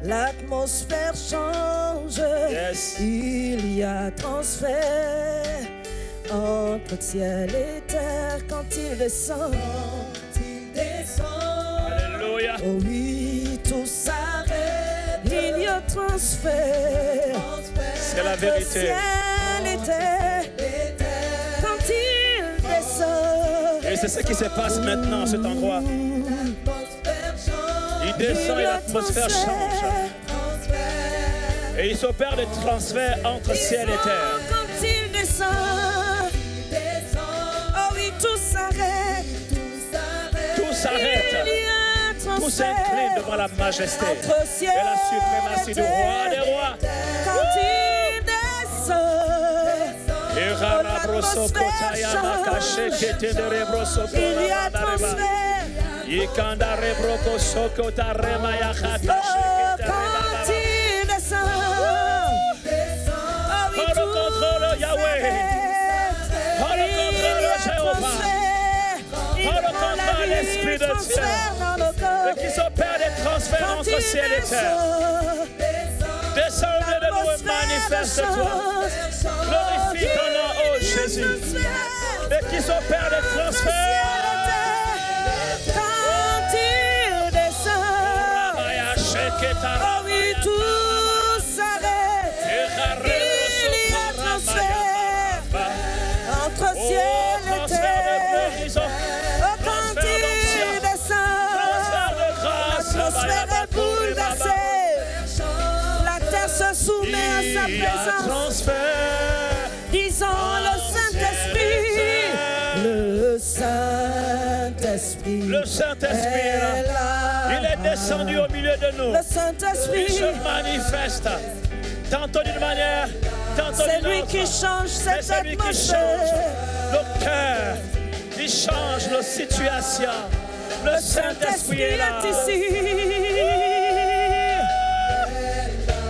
L'atmosphère change. Yes. Il y a transfert entre ciel et terre quand il descend. Alléluia. Oh oui, tout s'arrête. Il y a transfert. C'est la vérité. Ciel et terre quand il descend. Et c'est ce qui se passe maintenant à cet endroit. Il descend et l'atmosphère change. Et il s'opère des transferts entre ciel et terre. Quand il descend, oh oui, tout s'arrête. Tout s'arrête. Tout s'incline devant la majesté et la suprématie du roi des rois. Quand il descend, Il y a transfert. Yikanda rebroko soko tarema ya khata Quand il descend, prends le contrôle Yahweh, prends le contrôle Jéhovah, prends le contrôle l'Esprit de Dieu, et qui s'opère des transferts entre ciel et terre. Descends de nous et manifeste-toi, glorifie ton nom, ô Jésus, et qui s'opère des transferts. Oh oui, tout s'arrête. Il y a transfert entre ciel et terre. Oh, quand il descend, l'atmosphère est bouleversée. La terre se soumet à sa présence. Disons le Saint-Esprit. Le Saint-Esprit est là. Il est descendu au milieu de nous. Le Saint-Esprit. Il se manifeste. Tantôt d'une manière, tantôt d'une autre. C'est lui qui change cette C'est lui qui change nos cœurs. Il change nos situations. Le Saint-Esprit est là. Ici.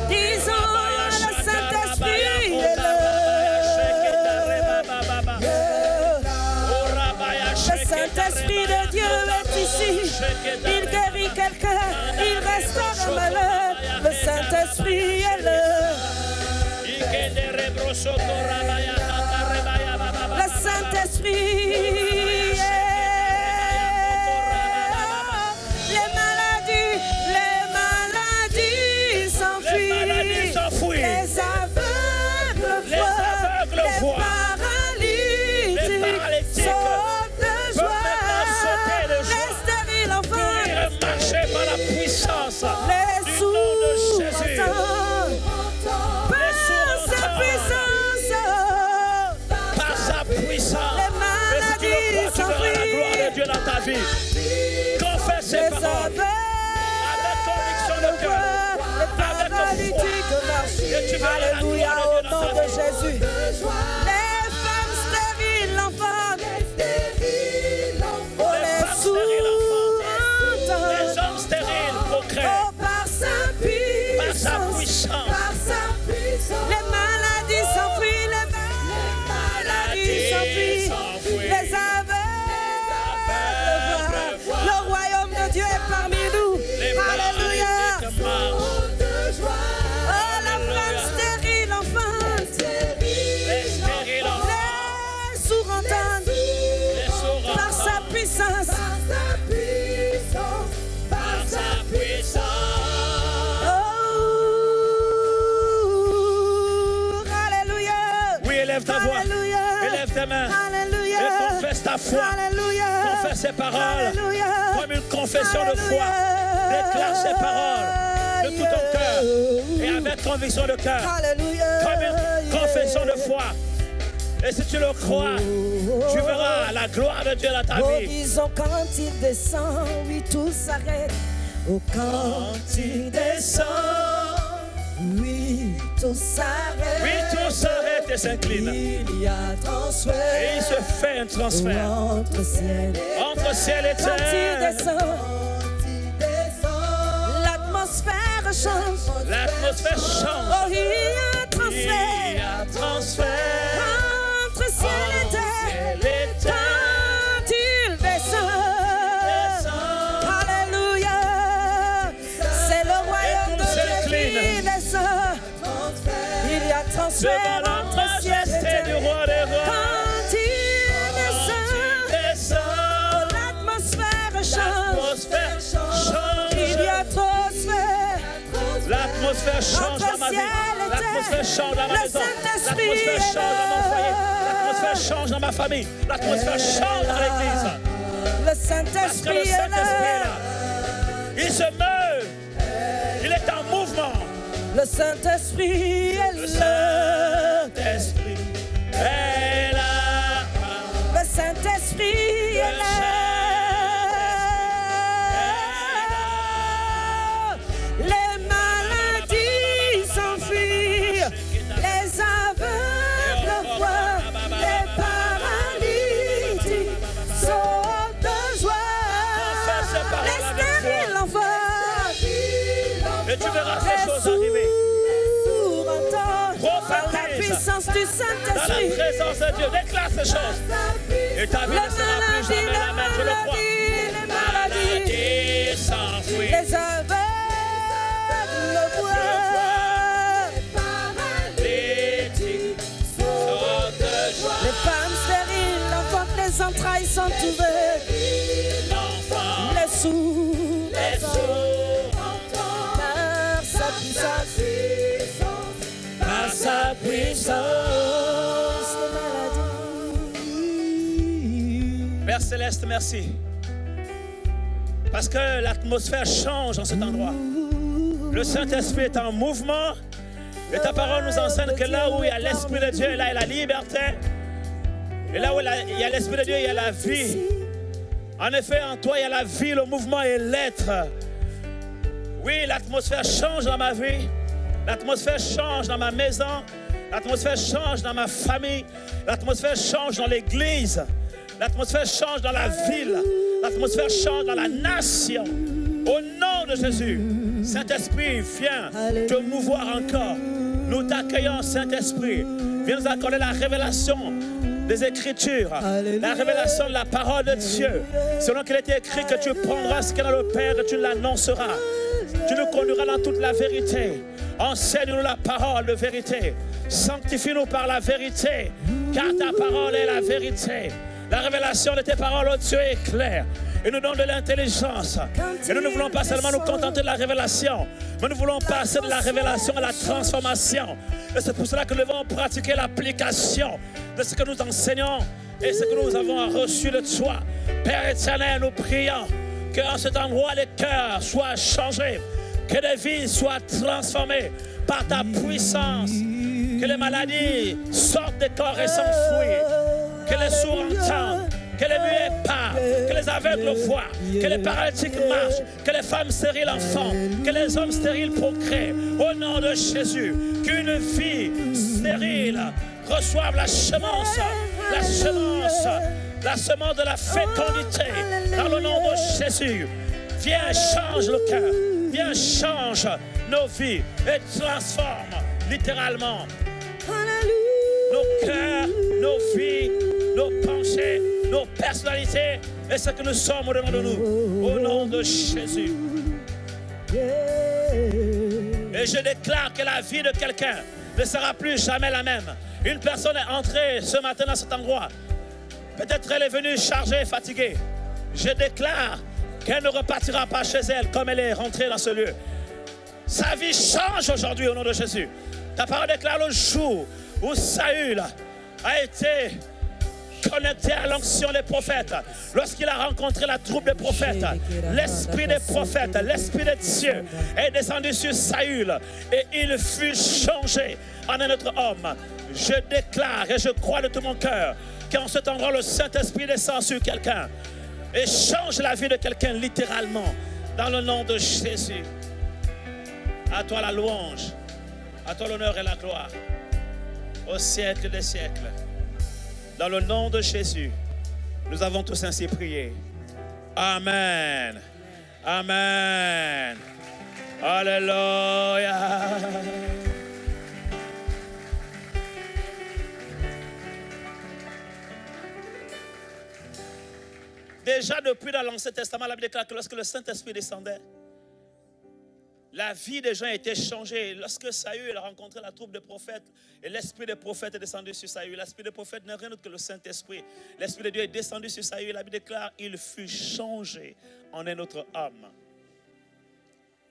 Disons le Saint-Esprit est là. Le Saint-Esprit de Dieu est ici. Il guérit quelqu'un, il restaure un malade. Le Saint-Esprit est là. Le Saint-Esprit est là. Les maladies s'enfuient. Les aveugles voient. Les paralytiques sautent de joie. Les stériles enfants marcher par la puissance les du nom de Jésus. Par sa puissance. Et si tu le crois, tu verras la gloire de Dieu dans ta vie. Confesse ses paroles avec conviction de cœur, avec foi. Et tu verras la Alléluia, gloire au de Dieu dans nom ta de vie. Jésus. Les femmes stériles l'enfantent. Oh, les sourds. Les hommes stériles procréent. Oh, par sa puissance. Les maladies s'enfuient. Les maladies s'enfuient. Les aveugles voient. Le royaume de Dieu est parmi nous. Alléluia. Oh, la femme stérile enfante. Les sourds entendent. Par sa puissance. Oh, alléluia. Oui, élève ta voix. Alléluia. Élève tes mains. Alléluia. Et confesse ta foi. Alléluia. Confesse ses paroles. Alléluia. Comme une confession de foi. Alléluia. Déclare ses paroles de tout ton cœur. Et avec conviction de cœur. Alléluia. Comme une confession de foi. Et si tu le crois, tu verras la gloire de Dieu dans ta Oh, vie. disons quand il descend, oui, tout s'arrête. Oh, quand il descend, oui, tout s'arrête. Oui, tout s'arrête et s'incline. Il y a transfert. Et il se fait un transfert Entre ciel et quand il terre. descend, l'atmosphère change. L'atmosphère change. Oh, il y a transfert. Il y a transfert Entre ciel et terre. Quand il descend. Alléluia. C'est le royaume de Dieu. l'atmosphère entre ciel et terre. du roi des rois. Quand il descend, l'atmosphère change. Il y a trop sphère. L'atmosphère change dans ma vie. L'atmosphère change dans ma maison. L'atmosphère change dans mon foyer. L'atmosphère change dans ma famille. L'atmosphère change dans l'église. Le Parce que Saint-Esprit le est Saint-Esprit est là. là. Il se meut. Il est en mouvement. Le Saint-Esprit est Le là. Saint-Esprit est là. Le Saint-Esprit est là. Les maladies s'enfuient. Les aveugles voient. Les paralytiques sautent de joie. Les stériles en voient. Et tu verras ces Les choses arriver. sourds entendent. Par la puissance du Dans la Saint-Esprit. présence de Dieu, déclare ces choses. Et ta vie ne sera plus jamais la même, je le crois. Les maladies, Maladie s'enfuit. les aveugles voient. Paralytique saute de joie. Les femmes stériles enfantent, les entrailles sont ouvertes. L'enfant, Les sourds les sourds par sa puissance. par sa puissance. Père Céleste, merci. Parce que l'atmosphère change en cet endroit. Le Saint-Esprit est en mouvement. Et ta parole nous enseigne que là où il y a l'Esprit de Dieu, là il y a la liberté. Et là où il y a l'Esprit de Dieu, il y a la vie. En effet, en toi, il y a la vie, le mouvement et l'être. Oui, l'atmosphère change dans ma vie. L'atmosphère change dans ma maison. L'atmosphère change dans ma famille. L'atmosphère change dans l'église. L'atmosphère change dans la ville. L'atmosphère change dans la nation. Au nom de Jésus, Saint-Esprit, viens te mouvoir encore. Nous t'accueillons, Saint-Esprit. Viens nous accorder la révélation des Écritures, la révélation de la parole de Dieu. Selon qu'il a été écrit que tu prendras ce qu'est dans le Père et tu l'annonceras. Tu nous conduiras dans toute la vérité. Enseigne-nous la parole de vérité. Sanctifie-nous par la vérité, car ta parole est la vérité. La révélation de tes paroles, oh Dieu, est claire. Et nous donne de l'intelligence. Et nous ne voulons pas seulement nous contenter de la révélation, mais nous voulons passer de la révélation à la transformation. Et c'est pour cela que nous devons pratiquer l'application de ce que nous enseignons et ce que nous avons reçu de toi. Père éternel, nous prions qu'en cet endroit, les cœurs soient changés, que les vies soient transformées par ta puissance, que les maladies sortent des corps et s'enfuient, que les sourds entendent, que les muets parlent, que les aveugles voient, que les paralytiques marchent, que les femmes stériles enfantent, que les hommes stériles procréent. Au nom de Jésus, qu'une vie stérile reçoive la semence de la fécondité. Dans le nom de Jésus, viens, change le cœur, viens, change nos vies et transforme littéralement nos cœurs, nos vies, nos pensées, nos personnalités et ce que nous sommes au-dedans de nous. Au nom de Jésus. Et je déclare que la vie de quelqu'un ne sera plus jamais la même. Une personne est entrée ce matin dans cet endroit. Peut-être elle est venue chargée et fatiguée. Je déclare qu'elle ne repartira pas chez elle comme elle est rentrée dans ce lieu. Sa vie change aujourd'hui au nom de Jésus. Ta parole déclare le jour où Saül a été connecté à l'onction des prophètes. Lorsqu'il a rencontré la troupe des prophètes, l'esprit des prophètes, l'esprit de Dieu est descendu sur Saül et il fut changé en un autre homme. Je déclare et je crois de tout mon cœur qu'en cet endroit, le Saint-Esprit descend sur quelqu'un et change la vie de quelqu'un littéralement dans le nom de Jésus. À toi la louange, à toi l'honneur et la gloire au siècle des siècles. Dans le nom de Jésus, nous avons tous ainsi prié. Amen. Amen. Alléluia. Déjà depuis dans l'Ancien Testament, la Bible déclare que lorsque le Saint-Esprit descendait, La vie des gens a été changée. Lorsque Saül a rencontré la troupe de prophètes et l'esprit des prophètes est descendu sur Saül. L'esprit des prophètes n'est rien d'autre que le Saint-Esprit. L'esprit de Dieu est descendu sur Saül. La Bible déclare il fut changé en un autre homme.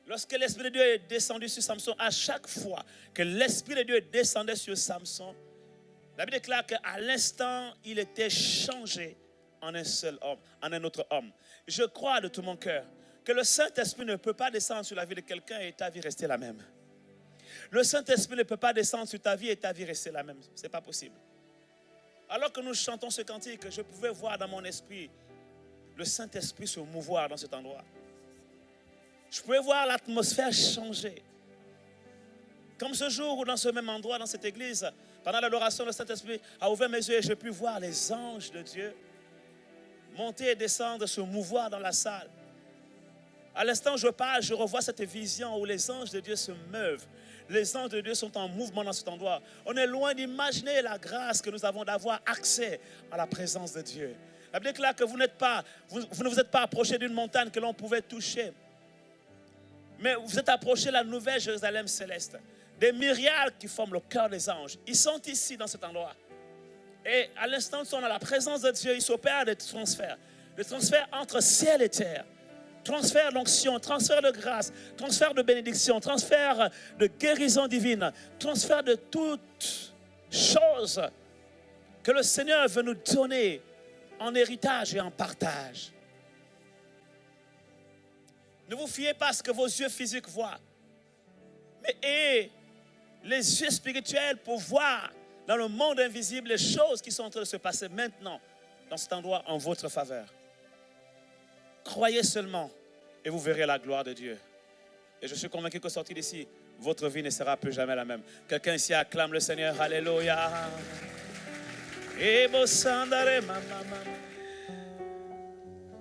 Lorsque l'esprit de Dieu est descendu sur Samson, à chaque fois que l'esprit de Dieu descendait sur Samson, la Bible déclare qu'à l'instant, il était changé en un seul homme, en un autre homme. Je crois de tout mon cœur que le Saint-Esprit ne peut pas descendre sur la vie de quelqu'un et ta vie rester la même. Le Saint-Esprit ne peut pas descendre sur ta vie et ta vie rester la même. Ce n'est pas possible. Alors que nous chantons ce cantique, je pouvais voir dans mon esprit le Saint-Esprit se mouvoir dans cet endroit. Je pouvais voir l'atmosphère changer. Comme ce jour où dans ce même endroit, dans cette église, pendant l'adoration, le Saint-Esprit a ouvert mes yeux et j'ai pu voir les anges de Dieu monter et descendre, se mouvoir dans la salle. À l'instant où je parle, je revois cette vision où les anges de Dieu se meuvent. Les anges de Dieu sont en mouvement dans cet endroit. On est loin d'imaginer la grâce que nous avons d'avoir accès à la présence de Dieu. La Bible déclare que vous ne vous êtes pas approché d'une montagne que l'on pouvait toucher. Mais vous êtes approché de la nouvelle Jérusalem céleste. Des myriades qui forment le cœur des anges. Ils sont ici dans cet endroit. Et à l'instant où ils sont dans la présence de Dieu, il s'opère des transferts. Des transferts entre ciel et terre. Transfert d'onction, transfert de grâce, transfert de bénédiction, transfert de guérison divine, transfert de toutes choses que le Seigneur veut nous donner en héritage et en partage. Ne vous fiez pas à ce que vos yeux physiques voient, mais ayez les yeux spirituels pour voir dans le monde invisible les choses qui sont en train de se passer maintenant dans cet endroit en votre faveur. Croyez seulement et vous verrez la gloire de Dieu. Et je suis convaincu que sorti d'ici, votre vie ne sera plus jamais la même. Quelqu'un ici acclame le Seigneur. Alléluia.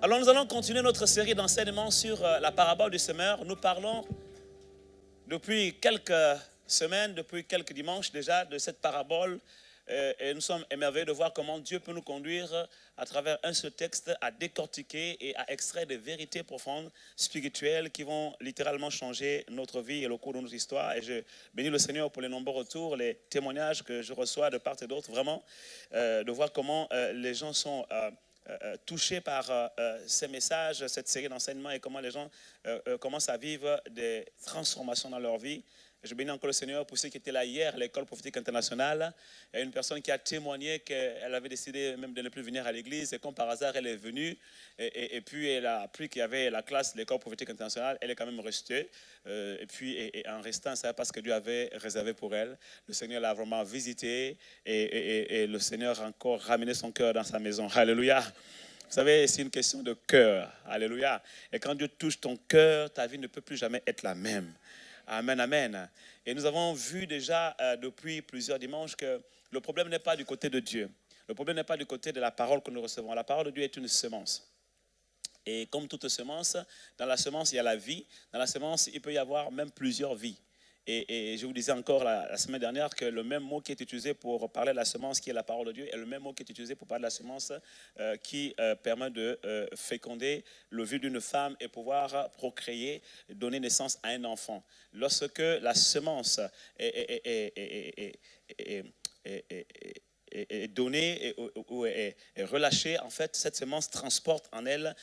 Alors nous allons continuer notre série d'enseignements sur la parabole du semeur. Nous parlons depuis quelques semaines, depuis quelques dimanches déjà de cette parabole. Et nous sommes émerveillés de voir comment Dieu peut nous conduire à travers un seul texte à décortiquer et à extraire des vérités profondes, spirituelles qui vont littéralement changer notre vie et le cours de notre histoire. Et je bénis le Seigneur pour les nombreux retours, les témoignages que je reçois de part et d'autre, vraiment, de voir comment les gens sont touchés par ces messages, cette série d'enseignements et comment les gens commencent à vivre des transformations dans leur vie. Je bénis encore le Seigneur pour ceux qui étaient là hier à l'école prophétique internationale. Il y a une personne qui a témoigné qu'elle avait décidé même de ne plus venir à l'église et comme par hasard elle est venue et puis elle a appris qu'il y avait la classe de l'école prophétique internationale. Elle est quand même restée et puis en restant, c'est parce que Dieu avait réservé pour elle. Le Seigneur l'a vraiment visité et le Seigneur a encore ramené son cœur dans sa maison. Alléluia. Vous savez, c'est une question de cœur. Alléluia. Et quand Dieu touche ton cœur, ta vie ne peut plus jamais être la même. Amen, amen. Et nous avons vu déjà depuis plusieurs dimanches que le problème n'est pas du côté de Dieu. Le problème n'est pas du côté de la parole que nous recevons. La parole de Dieu est une semence. Et comme toute semence, dans la semence, il y a la vie. Dans la semence, il peut y avoir même plusieurs vies. Et je vous disais encore la semaine dernière que le même mot qui est utilisé pour parler de la semence qui est la parole de Dieu est le même mot qui est utilisé pour parler de la semence qui permet de féconder le vœu d'une femme et pouvoir procréer, donner naissance à un enfant. Lorsque la semence est donnée ou est relâchée, en fait, cette semence transporte en elle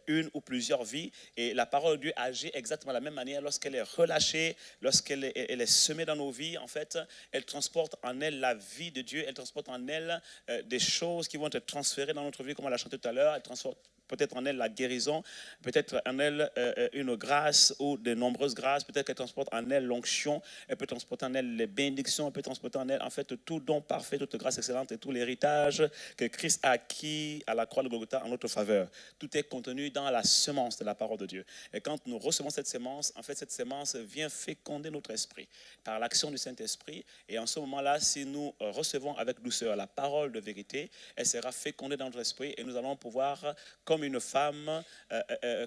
une ou plusieurs vies. Et la parole de Dieu agit exactement de la même manière lorsqu'elle est relâchée, lorsqu'elle est semée dans nos vies. En fait, elle transporte en elle la vie de Dieu, elle transporte en elle des choses qui vont être transférées dans notre vie, comme on l'a chanté tout à l'heure. Elle transporte peut-être en elle la guérison, peut-être en elle une grâce ou de nombreuses grâces, peut-être qu'elle transporte en elle l'onction, elle peut transporter en elle les bénédictions, elle peut transporter en elle en fait tout don parfait, toute grâce excellente et tout l'héritage que Christ a acquis à la croix de Golgotha en notre faveur. Tout est contenu dans la semence de la parole de Dieu. Et quand nous recevons cette semence, en fait cette semence vient féconder notre esprit par l'action du Saint-Esprit. Et en ce moment-là, si nous recevons avec douceur la parole de vérité, elle sera fécondée dans notre esprit et nous allons pouvoir, comme une femme,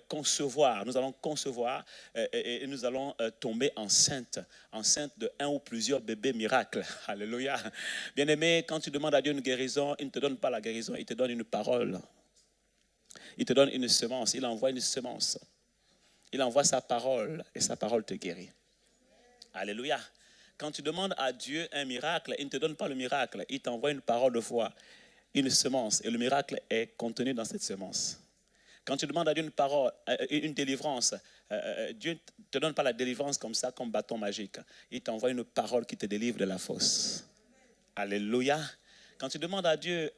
concevoir. Nous allons concevoir et nous allons tomber enceinte de un ou plusieurs bébés miracles. Alléluia. Bien-aimé, quand tu demandes à Dieu une guérison, il ne te donne pas la guérison, il te donne une parole. Il te donne une semence, il envoie une semence. Il envoie sa parole et sa parole te guérit. Alléluia. Quand tu demandes à Dieu un miracle, il ne te donne pas le miracle. Il t'envoie une parole de foi, une semence. Et le miracle est contenu dans cette semence. Quand tu demandes à Dieu une parole, une délivrance, Dieu ne te donne pas la délivrance comme ça, comme bâton magique. Il t'envoie une parole qui te délivre de la fosse. Alléluia. Quand tu demandes à Dieu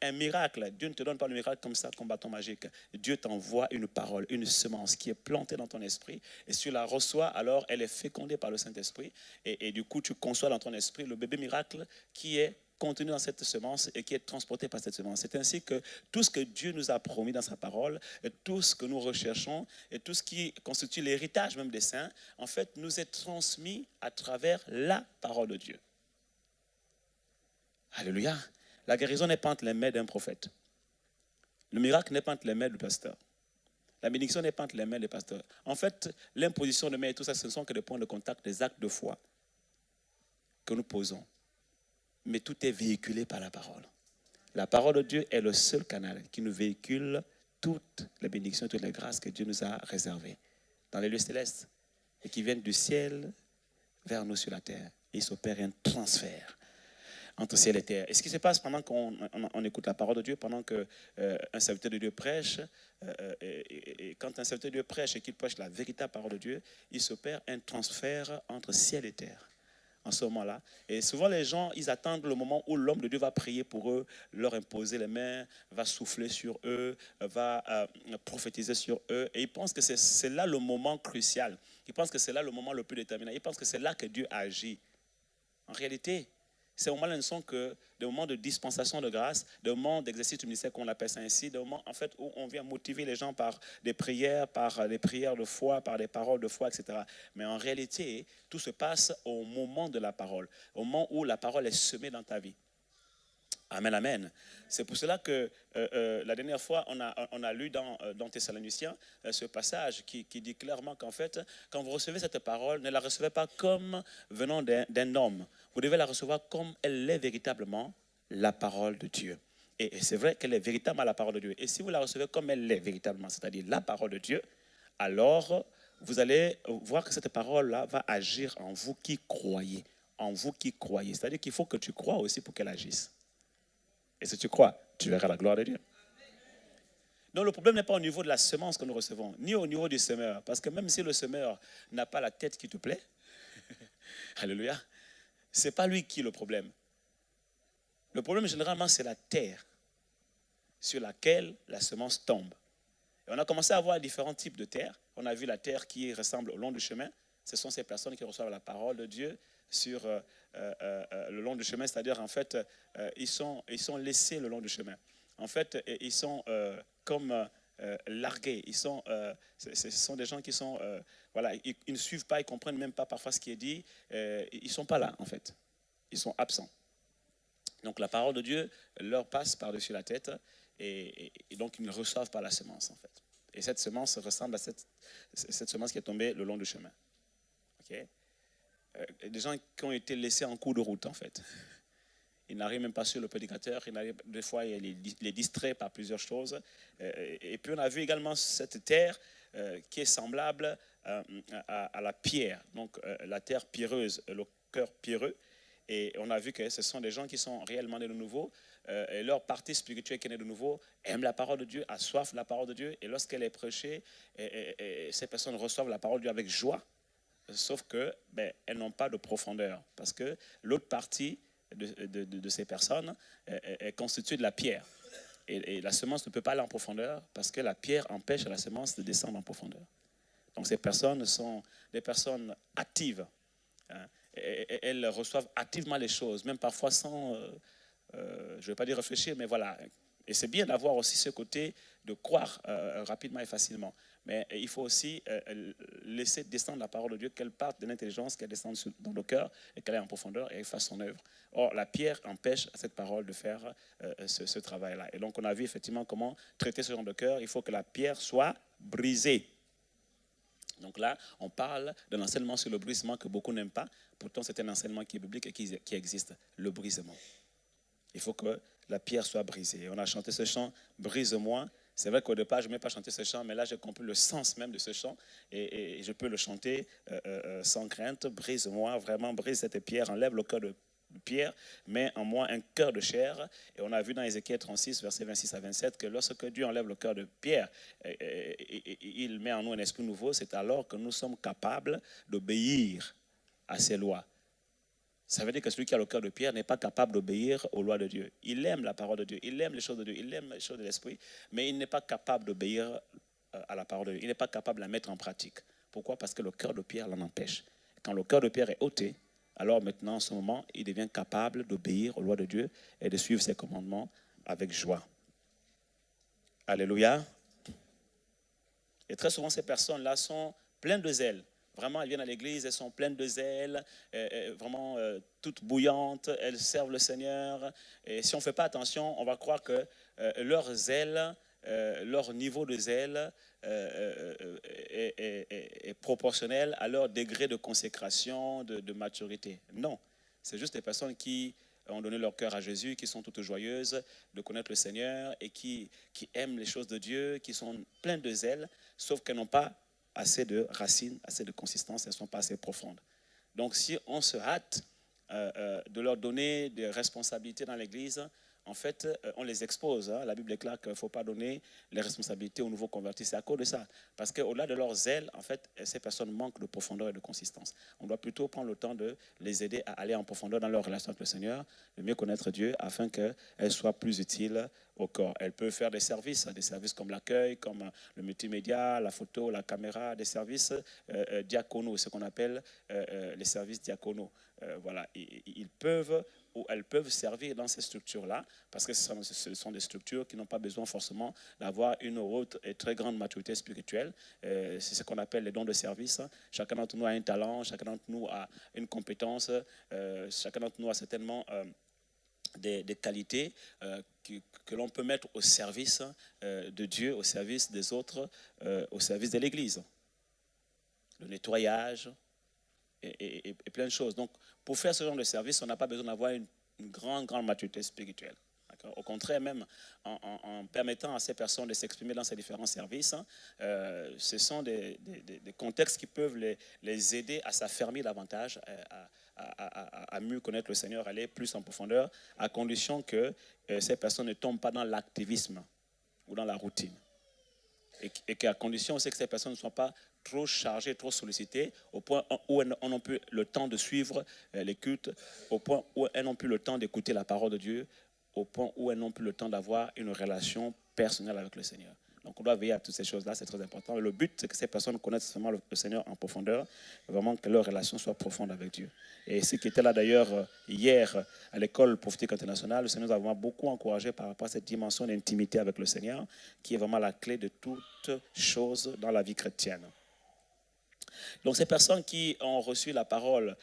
un miracle, Dieu ne te donne pas le miracle comme ça, comme bâton magique. Dieu t'envoie une parole, une semence qui est plantée dans ton esprit. Et si tu la reçois, alors elle est fécondée par le Saint-Esprit. Et du coup, tu conçois dans ton esprit le bébé miracle qui est contenu dans cette semence et qui est transporté par cette semence. C'est ainsi que tout ce que Dieu nous a promis dans sa parole, et tout ce que nous recherchons, et tout ce qui constitue l'héritage même des saints, en fait, nous est transmis à travers la parole de Dieu. Alléluia. La guérison n'est pas entre les mains d'un prophète. Le miracle n'est pas entre les mains du pasteur. La bénédiction n'est pas entre les mains des pasteurs. En fait, l'imposition de mains et tout ça, ce ne sont que des points de contact, des actes de foi que nous posons. Mais tout est véhiculé par la parole. La parole de Dieu est le seul canal qui nous véhicule toutes les bénédictions, toutes les grâces que Dieu nous a réservées dans les lieux célestes et qui viennent du ciel vers nous sur la terre. Et il s'opère un transfert entre ciel et terre. Et ce qui se passe pendant qu'on écoute la parole de Dieu, pendant qu'un serviteur de Dieu prêche, et quand un serviteur de Dieu prêche et qu'il prêche la véritable parole de Dieu, il s'opère un transfert entre ciel et terre. En ce moment-là. Et souvent, les gens, ils attendent le moment où l'homme de Dieu va prier pour eux, leur imposer les mains, va souffler sur eux, va prophétiser sur eux. Et ils pensent que c'est là le moment crucial. Ils pensent que c'est là le moment le plus déterminant. Ils pensent que c'est là que Dieu agit. En réalité, ces moments-là ne sont que des moments de dispensation de grâce, des moments d'exercice du ministère qu'on appelle ça ainsi, des moments en fait où on vient motiver les gens par des prières de foi, par des paroles de foi, etc. Mais en réalité, tout se passe au moment de la parole, au moment où la parole est semée dans ta vie. Amen, amen. C'est pour cela que la dernière fois, on a lu dans Thessaloniciens ce passage qui dit clairement qu'en fait, quand vous recevez cette parole, ne la recevez pas comme venant d'un homme. Vous devez la recevoir comme elle est véritablement la parole de Dieu. Et c'est vrai qu'elle est véritablement la parole de Dieu. Et si vous la recevez comme elle est véritablement, c'est-à-dire la parole de Dieu, alors vous allez voir que cette parole-là va agir en vous qui croyez. En vous qui croyez. C'est-à-dire qu'il faut que tu crois aussi pour qu'elle agisse. Et si tu crois, tu verras la gloire de Dieu. Donc le problème n'est pas au niveau de la semence que nous recevons, ni au niveau du semeur. Parce que même si le semeur n'a pas la tête qui te plaît, alléluia, ce n'est pas lui qui est le problème. Le problème généralement, c'est la terre sur laquelle la semence tombe. Et on a commencé à voir différents types de terre. On a vu la terre qui ressemble au long du chemin. Ce sont ces personnes qui reçoivent la parole de Dieu sur le long du chemin, c'est-à-dire en fait, ils sont laissés le long du chemin. En fait, ils sont comme largués. Ce sont des gens qui sont, voilà, ils ne suivent pas, ils ne comprennent même pas parfois ce qui est dit. Ils ne sont pas là, en fait. Ils sont absents. Donc la parole de Dieu leur passe par-dessus la tête et donc ils ne reçoivent pas la semence, en fait. Et cette semence ressemble à cette semence qui est tombée le long du chemin. Okay? Des gens qui ont été laissés en cours de route, en fait. Ils n'arrivent même pas sur le prédicateur. Des fois, il les distrait par plusieurs choses. Et puis, on a vu également cette terre qui est semblable à la pierre. Donc, la terre pierreuse, le cœur pierreux. Et on a vu que ce sont des gens qui sont réellement nés de nouveau. Et leur partie spirituelle qui est née de nouveau aime la parole de Dieu, a soif de la parole de Dieu. Et lorsqu'elle est prêchée, ces personnes reçoivent la parole de Dieu avec joie. Sauf qu'elles n'ont pas de profondeur. Parce que l'autre partie de ces personnes est constituée de la pierre. Et la semence ne peut pas aller en profondeur parce que la pierre empêche la semence de descendre en profondeur. Donc ces personnes sont des personnes actives. Hein, et elles reçoivent activement les choses, même parfois sans, je ne vais pas dire réfléchir, mais voilà. Et c'est bien d'avoir aussi ce côté de croire rapidement et facilement. Mais il faut aussi laisser descendre la parole de Dieu, qu'elle parte de l'intelligence, qu'elle descende dans le cœur et qu'elle aille en profondeur et qu'elle fasse son œuvre. Or, la pierre empêche cette parole de faire ce travail-là. Et donc, on a vu effectivement comment traiter ce genre de cœur. Il faut que la pierre soit brisée. Donc là, on parle d'un enseignement sur le brisement que beaucoup n'aiment pas. Pourtant, c'est un enseignement qui est biblique et qui existe, le brisement. Il faut que la pierre soit brisée. On a chanté ce chant « Brise-moi C'est vrai qu'au départ, je n'aimais pas chanter ce chant, mais là, j'ai compris le sens même de ce chant et je peux le chanter sans crainte. Brise-moi, vraiment, brise cette pierre, enlève le cœur de Pierre, met en moi un cœur de chair. Et on a vu dans Ézéchiel 36, versets 26 à 27, que lorsque Dieu enlève le cœur de Pierre, il met en nous un esprit nouveau, c'est alors que nous sommes capables d'obéir à ses lois. Ça veut dire que celui qui a le cœur de Pierre n'est pas capable d'obéir aux lois de Dieu. Il aime la parole de Dieu, il aime les choses de Dieu, il aime les choses de l'esprit, mais il n'est pas capable d'obéir à la parole de Dieu. Il n'est pas capable de la mettre en pratique. Pourquoi? Parce que le cœur de Pierre l'en empêche. Quand le cœur de Pierre est ôté, alors maintenant, en ce moment, il devient capable d'obéir aux lois de Dieu et de suivre ses commandements avec joie. Alléluia. Et très souvent, ces personnes-là sont pleines de zèle. Vraiment, elles viennent à l'église, elles sont pleines de zèle, vraiment toutes bouillantes, elles servent le Seigneur. Et si on ne fait pas attention, on va croire que leur zèle, leur niveau de zèle est proportionnel à leur degré de consécration, de maturité. Non, c'est juste des personnes qui ont donné leur cœur à Jésus, qui sont toutes joyeuses de connaître le Seigneur et qui aiment les choses de Dieu, qui sont pleines de zèle, sauf qu'elles n'ont pas assez de racines, assez de consistance, elles ne sont pas assez profondes. Donc si on se hâte de leur donner des responsabilités dans l'Église, en fait, on les expose. La Bible déclare qu'il ne faut pas donner les responsabilités aux nouveaux convertis. C'est à cause de ça. Parce qu'au-delà de leur zèle, en fait, ces personnes manquent de profondeur et de consistance. On doit plutôt prendre le temps de les aider à aller en profondeur dans leur relation avec le Seigneur, de mieux connaître Dieu, afin qu'elles soient plus utiles au corps. Elles peuvent faire des services comme l'accueil, comme le multimédia, la photo, la caméra, des services diaconaux, ce qu'on appelle les services diaconaux. Voilà, ils peuvent ou elles peuvent servir dans ces structures-là, parce que ce sont des structures qui n'ont pas besoin forcément d'avoir une haute et très grande maturité spirituelle. C'est ce qu'on appelle les dons de service. Chacun d'entre nous a un talent, chacun d'entre nous a une compétence, chacun d'entre nous a certainement des qualités que l'on peut mettre au service de Dieu, au service des autres, au service de l'Église. Le nettoyage, et plein de choses. Donc, pour faire ce genre de service, on n'a pas besoin d'avoir une grande maturité spirituelle. D'accord? Au contraire, même en permettant à ces personnes de s'exprimer dans ces différents services, ce sont des contextes qui peuvent les aider à s'affermir davantage, à mieux connaître le Seigneur, aller plus en profondeur, à condition que ces personnes ne tombent pas dans l'activisme ou dans la routine. Et qu'à condition aussi que ces personnes ne soient pas trop chargées, trop sollicitées, au point où elles n'ont plus le temps de suivre les cultes, au point où elles n'ont plus le temps d'écouter la parole de Dieu, au point où elles n'ont plus le temps d'avoir une relation personnelle avec le Seigneur. Donc on doit veiller à toutes ces choses-là, c'est très important. Le but, c'est que ces personnes connaissent vraiment le Seigneur en profondeur, vraiment que leur relation soit profonde avec Dieu. Et ceux qui étaient là d'ailleurs hier à l'école prophétique internationale, le Seigneur nous a vraiment beaucoup encouragé par rapport à cette dimension d'intimité avec le Seigneur, qui est vraiment la clé de toutes choses dans la vie chrétienne. Donc ces personnes qui ont reçu la parole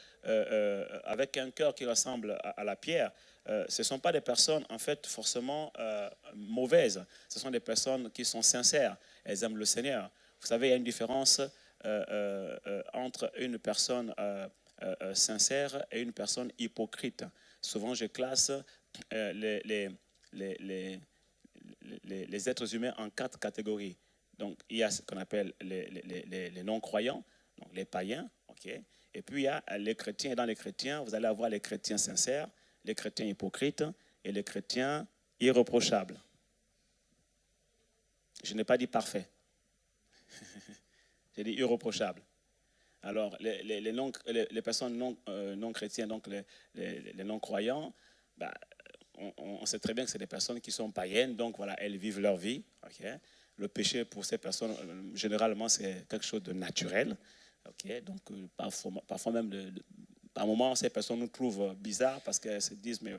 avec un cœur qui ressemble à la pierre, ce ne sont pas des personnes en fait forcément mauvaises. Ce sont des personnes qui sont sincères. Elles aiment le Seigneur. Vous savez, il y a une différence entre une personne sincère et une personne hypocrite. Souvent, je classe les êtres humains en 4 catégories. Donc, il y a ce qu'on appelle les non-croyants, donc les païens, okay. Et puis il y a les chrétiens. Et dans les chrétiens, vous allez avoir les chrétiens sincères, les chrétiens hypocrites et les chrétiens irréprochables. Je n'ai pas dit parfait. J'ai dit irréprochables. Alors, les personnes non chrétiennes, donc les non-croyants, bah, on sait très bien que c'est des personnes qui sont païennes, donc voilà, elles vivent leur vie. Okay. Le péché pour ces personnes, généralement, c'est quelque chose de naturel. Okay. Donc, parfois même, par moments, ces personnes nous trouvent bizarres parce qu'elles se disent, mais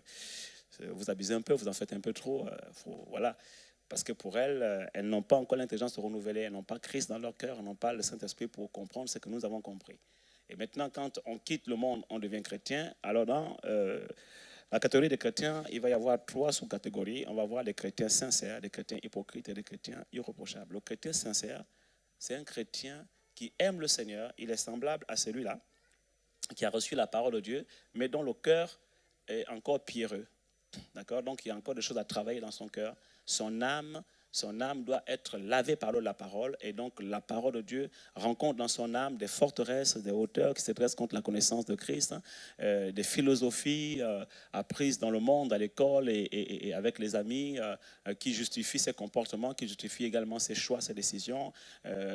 vous abusez un peu, vous en faites un peu trop. Voilà. Parce que pour elles, elles n'ont pas encore l'intelligence de renouveler, elles n'ont pas Christ dans leur cœur, elles n'ont pas le Saint-Esprit pour comprendre ce que nous avons compris. Et maintenant, quand on quitte le monde, on devient chrétien. Alors dans la catégorie des chrétiens, il va y avoir 3 sous-catégories. On va avoir des chrétiens sincères, des chrétiens hypocrites et des chrétiens irréprochables. Le chrétien sincère, c'est un chrétien qui aime le Seigneur. Il est semblable à celui-là, qui a reçu la parole de Dieu, mais dont le cœur est encore pierreux. D'accord? Donc, il y a encore des choses à travailler dans son cœur. Son âme Son âme doit être lavée par l'eau de la parole. Et donc, la parole de Dieu rencontre dans son âme des forteresses, des hauteurs qui se dressent contre la connaissance de Christ, des philosophies apprises dans le monde, à l'école et avec les amis, qui justifient ses comportements, qui justifient également ses choix, ses décisions.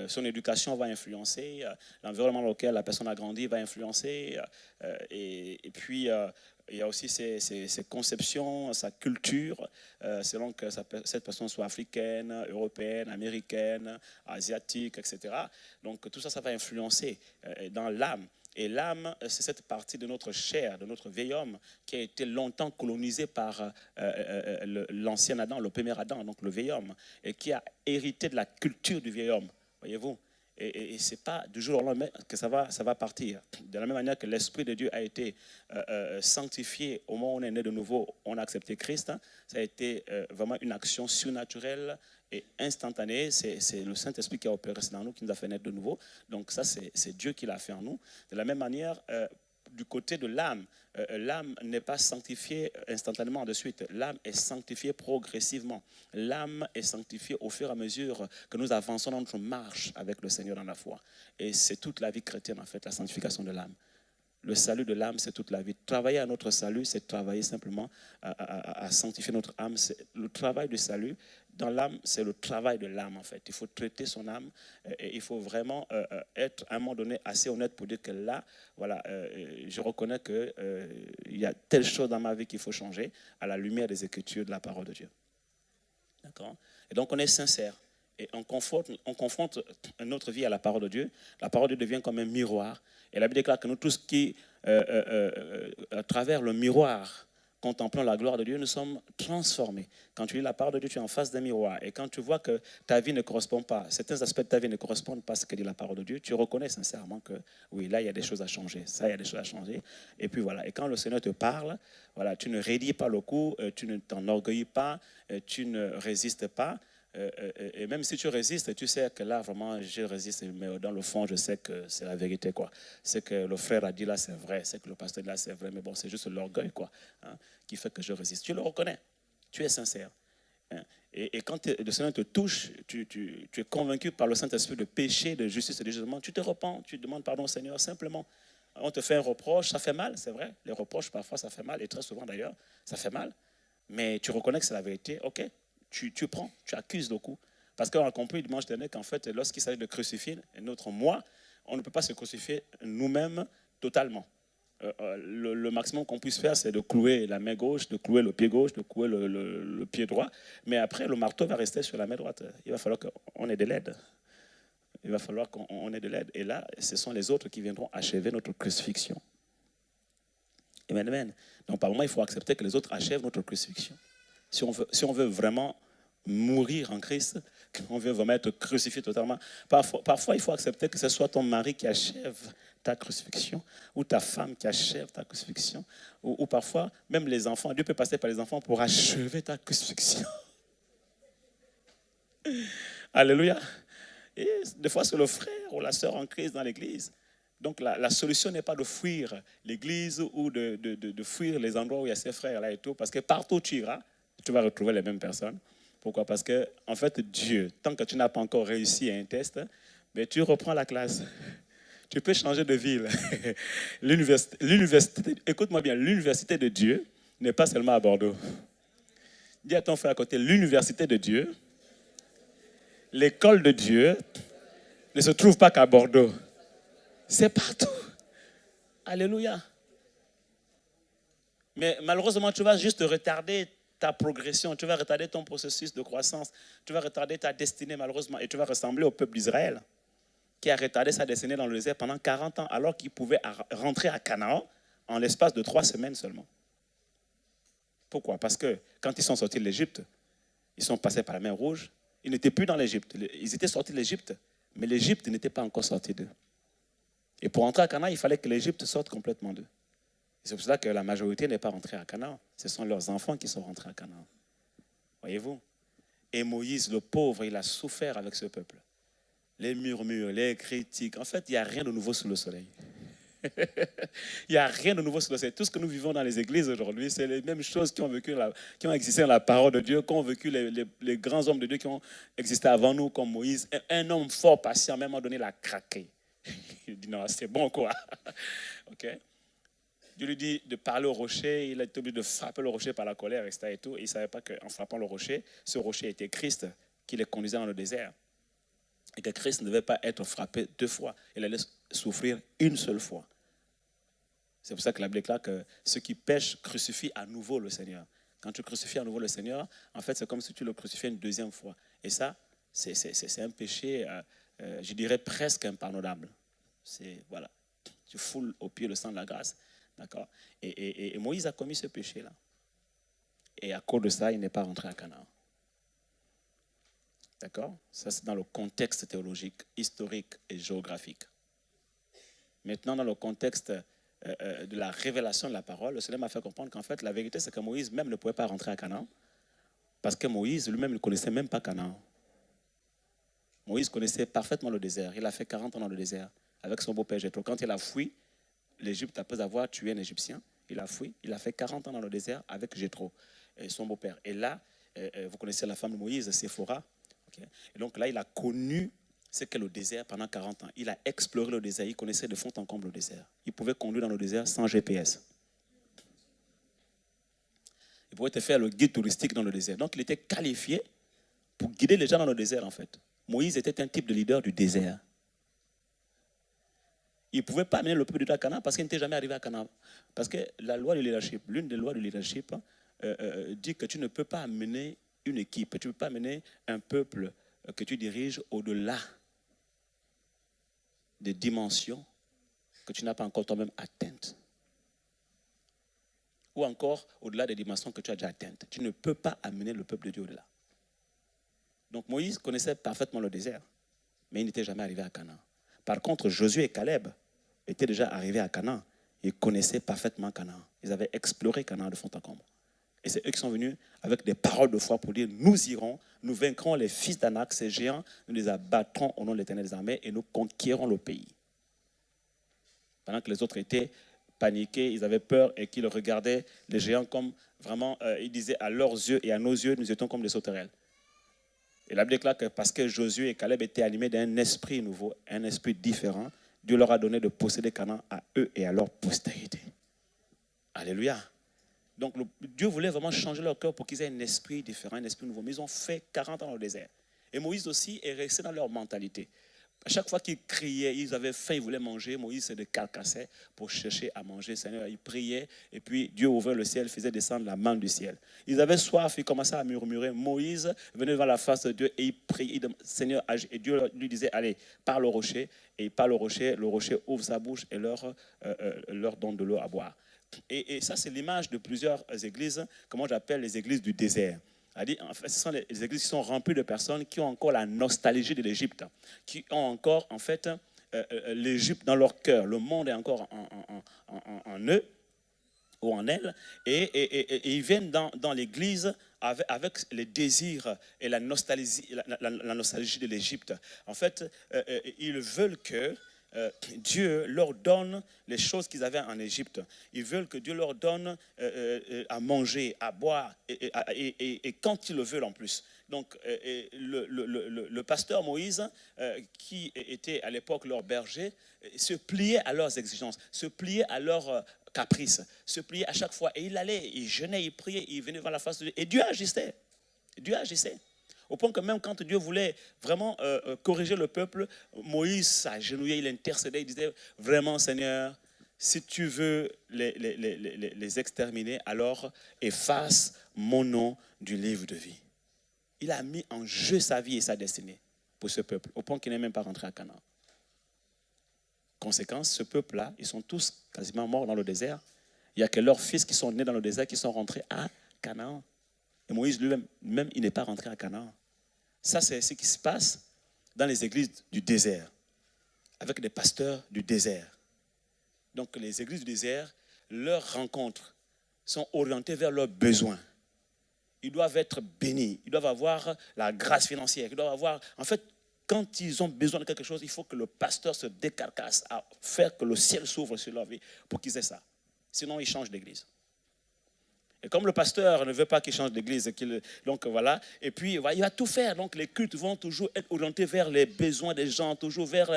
Son éducation va influencer, l'environnement dans lequel la personne a grandi va influencer. Et puis, il y a aussi ses conceptions, sa culture, selon que cette personne soit africaine, européenne, américaine, asiatique, etc. Donc tout ça, ça va influencer dans l'âme. Et l'âme, c'est cette partie de notre chair, de notre vieil homme, qui a été longtemps colonisée par l'ancien Adam, le premier Adam, donc le vieil homme, et qui a hérité de la culture du vieil homme, voyez-vous. Et ce n'est pas du jour au lendemain que ça va partir. De la même manière que l'Esprit de Dieu a été sanctifié au moment où on est né de nouveau, on a accepté Christ, ça a été vraiment une action surnaturelle et instantanée. C'est le Saint-Esprit qui a opéré dans nous, qui nous a fait naître de nouveau. Donc ça, c'est Dieu qui l'a fait en nous. De la même manière, du côté de l'âme, l'âme n'est pas sanctifiée instantanément de suite. L'âme est sanctifiée progressivement. L'âme est sanctifiée au fur et à mesure que nous avançons dans notre marche avec le Seigneur dans la foi. Et c'est toute la vie chrétienne, en fait, la sanctification de l'âme. Le salut de l'âme, c'est toute la vie. Travailler à notre salut, c'est travailler simplement à sanctifier notre âme. Le travail du salut dans l'âme, c'est le travail de l'âme, en fait. Il faut traiter son âme et il faut vraiment être, à un moment donné, assez honnête pour dire que là, voilà, je reconnais qu'il y a telle chose dans ma vie qu'il faut changer à la lumière des Écritures, de la parole de Dieu. D'accord ? Et donc, on est sincère. Et on confronte notre vie à la parole de Dieu. La parole de Dieu devient comme un miroir. Et la Bible déclare que nous tous qui, à travers le miroir, contemplons la gloire de Dieu, nous sommes transformés. Quand tu lis la parole de Dieu, tu es en face d'un miroir. Et quand tu vois que ta vie ne correspond pas, certains aspects de ta vie ne correspondent pas à ce que dit la parole de Dieu, tu reconnais sincèrement que oui, là, il y a des choses à changer. Ça, il y a des choses à changer. Et puis voilà. Et quand le Seigneur te parle, voilà, tu ne raidis pas le coup, tu ne t'enorgueillis pas, tu ne résistes pas. Et même si tu résistes, tu sais que là, vraiment, je résiste, mais dans le fond, je sais que c'est la vérité, quoi. C'est que le frère a dit là, c'est vrai, c'est que le pasteur dit là, c'est vrai, mais bon, c'est juste l'orgueil, quoi, hein, qui fait que je résiste. Tu le reconnais, tu es sincère. Hein. Et quand le Seigneur te touche, tu es convaincu par le Saint-Esprit de péché, de justice et de jugement, tu te repens, tu demandes pardon au Seigneur, simplement. On te fait un reproche, ça fait mal, c'est vrai. Les reproches, parfois, ça fait mal, et très souvent d'ailleurs, ça fait mal. Mais tu reconnais que c'est la vérité, ok. Tu prends, tu accuses le coup. Parce qu'on a compris dimanche dernier qu'en fait, lorsqu'il s'agit de crucifier notre moi, on ne peut pas se crucifier nous-mêmes totalement. Le maximum qu'on puisse faire, c'est de clouer la main gauche, de clouer le pied gauche, de clouer le pied droit. Mais après, le marteau va rester sur la main droite. Il va falloir qu'on ait de l'aide. Il va falloir qu'on ait de l'aide. Et là, ce sont les autres qui viendront achever notre crucifixion. Amen, amen. Donc, par moment, il faut accepter que les autres achèvent notre crucifixion. Si on veut vraiment mourir en Christ, qu'on veut vraiment être crucifié totalement, parfois il faut accepter que ce soit ton mari qui achève ta crucifixion, ou ta femme qui achève ta crucifixion, ou parfois même les enfants. Dieu peut passer par les enfants pour achever ta crucifixion. Alléluia. Et des fois, c'est le frère ou la sœur en Christ dans l'église. Donc la solution n'est pas de fuir l'église ou de fuir les endroits où il y a ses frères là et tout, parce que partout où tu iras, tu vas retrouver les mêmes personnes. Pourquoi? Parce que, en fait, Dieu, tant que tu n'as pas encore réussi à un test, mais tu reprends la classe. Tu peux changer de ville. L'université, écoute-moi bien, l'université de Dieu n'est pas seulement à Bordeaux. Dis à ton frère à côté, l'université de Dieu, l'école de Dieu ne se trouve pas qu'à Bordeaux. C'est partout. Alléluia. Mais malheureusement, tu vas juste retarder ta progression, tu vas retarder ton processus de croissance, tu vas retarder ta destinée malheureusement, et tu vas ressembler au peuple d'Israël qui a retardé sa destinée dans le désert pendant 40 ans alors qu'il pouvait rentrer à Canaan en l'espace de 3 semaines seulement. Pourquoi? Parce que quand ils sont sortis de l'Égypte, ils sont passés par la mer Rouge, ils n'étaient plus dans l'Égypte, ils étaient sortis de l'Égypte, mais l'Égypte n'était pas encore sortie d'eux. Et pour entrer à Canaan, il fallait que l'Égypte sorte complètement d'eux. C'est pour cela que la majorité n'est pas rentrée à Canaan. Ce sont leurs enfants qui sont rentrés à Canaan. Voyez-vous? Et Moïse, le pauvre, il a souffert avec ce peuple. Les murmures, les critiques. En fait, il n'y a rien de nouveau sous le soleil. Il n'y a rien de nouveau sur le ciel. Tout ce que nous vivons dans les églises aujourd'hui, c'est les mêmes choses qui ont existé dans la parole de Dieu, qu'ont vécu les grands hommes de Dieu qui ont existé avant nous, comme Moïse. Un homme fort patient, à un moment donné, il a craqué. Il dit non, c'est bon quoi. Ok. Dieu lui dit de parler au rocher, il a été obligé de frapper le rocher par la colère, etc. Et, tout, et il ne savait pas qu'en frappant le rocher, ce rocher était Christ qui les conduisait dans le désert. Et que Christ ne devait pas être frappé 2 fois, il allait souffrir une seule fois. C'est pour ça que la Bible déclare que ceux qui pêchent crucifient à nouveau le Seigneur. Quand tu crucifies à nouveau le Seigneur, en fait, c'est comme si tu le crucifiais une 2e fois. Et ça, c'est un péché, je dirais presque impardonnable. Voilà, tu foules au pied le sang de la grâce. D'accord. Et Moïse a commis ce péché-là. Et à cause de ça, il n'est pas rentré à Canaan. D'accord. Ça, c'est dans le contexte théologique, historique et géographique. Maintenant, dans le contexte de la révélation de la parole, le Seigneur m'a fait comprendre qu'en fait, la vérité, c'est que Moïse même ne pouvait pas rentrer à Canaan. Parce que Moïse lui-même ne connaissait même pas Canaan. Moïse connaissait parfaitement le désert. Il a fait 40 ans dans le désert avec son beau-père Jéthro. Quand il a fui l'Égypte, après avoir tué un Égyptien, il a fui. Il a fait 40 ans dans le désert avec Jéthro, son beau-père. Et là, vous connaissez la femme de Moïse, Séphora. Okay. Et donc là, il a connu ce qu'est le désert pendant 40 ans. Il a exploré le désert. Il connaissait de fond en comble le désert. Il pouvait conduire dans le désert sans GPS. Il pouvait te faire le guide touristique dans le désert. Donc, il était qualifié pour guider les gens dans le désert, en fait. Moïse était un type de leader du désert. Il ne pouvait pas amener le peuple de Dieu à Canaan parce qu'il n'était jamais arrivé à Canaan. Parce que la loi du leadership, l'une des lois du leadership, dit que tu ne peux pas amener une équipe, tu ne peux pas amener un peuple que tu diriges au-delà des dimensions que tu n'as pas encore toi-même atteintes. Ou encore au-delà des dimensions que tu as déjà atteintes. Tu ne peux pas amener le peuple de Dieu au-delà. Donc Moïse connaissait parfaitement le désert, mais il n'était jamais arrivé à Canaan. Par contre, Josué et Caleb étaient déjà arrivés à Canaan. Ils connaissaient parfaitement Canaan. Ils avaient exploré Canaan de fond en comble. Et c'est eux qui sont venus avec des paroles de foi pour dire, nous irons, nous vaincrons les fils d'Anak, ces géants, nous les abattrons au nom de l'Éternel des armées et nous conquérons le pays. Pendant que les autres étaient paniqués, ils avaient peur et qu'ils regardaient les géants comme vraiment, ils disaient à leurs yeux et à nos yeux, nous étions comme des sauterelles. Et la Bible déclare que parce que Josué et Caleb étaient animés d'un esprit nouveau, un esprit différent, Dieu leur a donné de posséder Canaan à eux et à leur postérité. Alléluia. Donc Dieu voulait vraiment changer leur cœur pour qu'ils aient un esprit différent, un esprit nouveau. Mais ils ont fait 40 ans dans le désert. Et Moïse aussi est resté dans leur mentalité. À chaque fois qu'ils criaient, ils avaient faim, ils voulaient manger. Moïse se décarcassait pour chercher à manger. Seigneur, ils priaient et puis Dieu ouvrait le ciel, faisait descendre la manne du ciel. Ils avaient soif, ils commençaient à murmurer. Moïse venait devant la face de Dieu et il priait. Seigneur, et Dieu lui disait, allez, parle au rocher. Et il parle au rocher, le rocher ouvre sa bouche et leur donne de l'eau à boire. Et ça, c'est l'image de plusieurs églises, comment j'appelle les églises du désert. En fait, ce sont les églises qui sont remplies de personnes qui ont encore la nostalgie de l'Égypte, qui ont encore, en fait, l'Égypte dans leur cœur. Le monde est encore en eux ou en elles. Et ils viennent dans l'église avec les désirs et la nostalgie de l'Égypte. En fait, ils veulent que Dieu leur donne les choses qu'ils avaient en Égypte. Ils veulent que Dieu leur donne à manger, à boire, et quand ils le veulent en plus. Donc, le pasteur Moïse, qui était à l'époque leur berger, se pliait à leurs exigences, se pliait à leurs caprices, se pliait à chaque fois. Et il allait, il jeûnait, il priait, il venait vers la face de Dieu. Et Dieu agissait. Dieu agissait. Au point que même quand Dieu voulait vraiment corriger le peuple, Moïse s'agenouillait, il intercédait, il disait vraiment Seigneur, si tu veux les exterminer, alors efface mon nom du livre de vie. Il a mis en jeu sa vie et sa destinée pour ce peuple, au point qu'il n'est même pas rentré à Canaan. Conséquence, ce peuple-là, ils sont tous quasiment morts dans le désert. Il n'y a que leurs fils qui sont nés dans le désert qui sont rentrés à Canaan. Et Moïse lui-même, il n'est pas rentré à Canaan. Ça, c'est ce qui se passe dans les églises du désert, avec des pasteurs du désert. Donc, les églises du désert, leurs rencontres sont orientées vers leurs besoins. Ils doivent être bénis, ils doivent avoir la grâce financière, ils doivent avoir... En fait, quand ils ont besoin de quelque chose, il faut que le pasteur se décarcasse à faire que le ciel s'ouvre sur leur vie pour qu'ils aient ça. Sinon, ils changent d'église. Et comme le pasteur ne veut pas qu'il change d'église, donc voilà, et puis il va tout faire. Donc les cultes vont toujours être orientés vers les besoins des gens, toujours vers,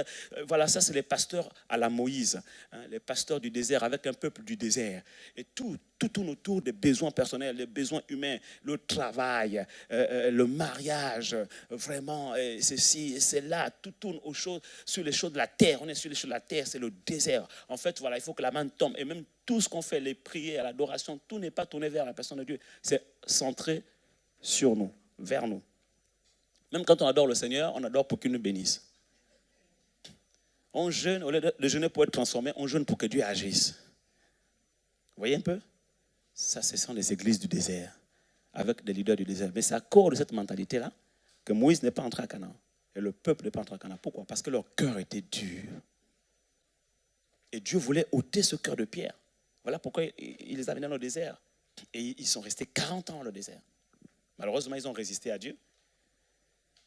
voilà, ça c'est les pasteurs à la Moïse, hein, les pasteurs du désert avec un peuple du désert. Et tout tourne autour des besoins personnels, les besoins humains, le travail, le mariage, vraiment, ceci et cela, tout tourne sur les choses de la terre. On est sur les choses de la terre, c'est le désert. En fait, voilà, il faut que la main tombe. Et même tout ce qu'on fait, les prières, l'adoration, tout n'est pas tourné vers la personne de Dieu. C'est centré sur nous, vers nous. Même quand on adore le Seigneur, on adore pour qu'il nous bénisse. On jeûne, au lieu de jeûner pour être transformé, on jeûne pour que Dieu agisse. Vous voyez un peu? Ça, ce sont les églises du désert, avec des leaders du désert. Mais c'est à cause de cette mentalité-là que Moïse n'est pas entré à Canaan. Et le peuple n'est pas entré à Canaan. Pourquoi? Parce que leur cœur était dur. Et Dieu voulait ôter ce cœur de pierre. Voilà pourquoi il les a amenés dans le désert. Et ils sont restés 40 ans dans le désert. Malheureusement, ils ont résisté à Dieu.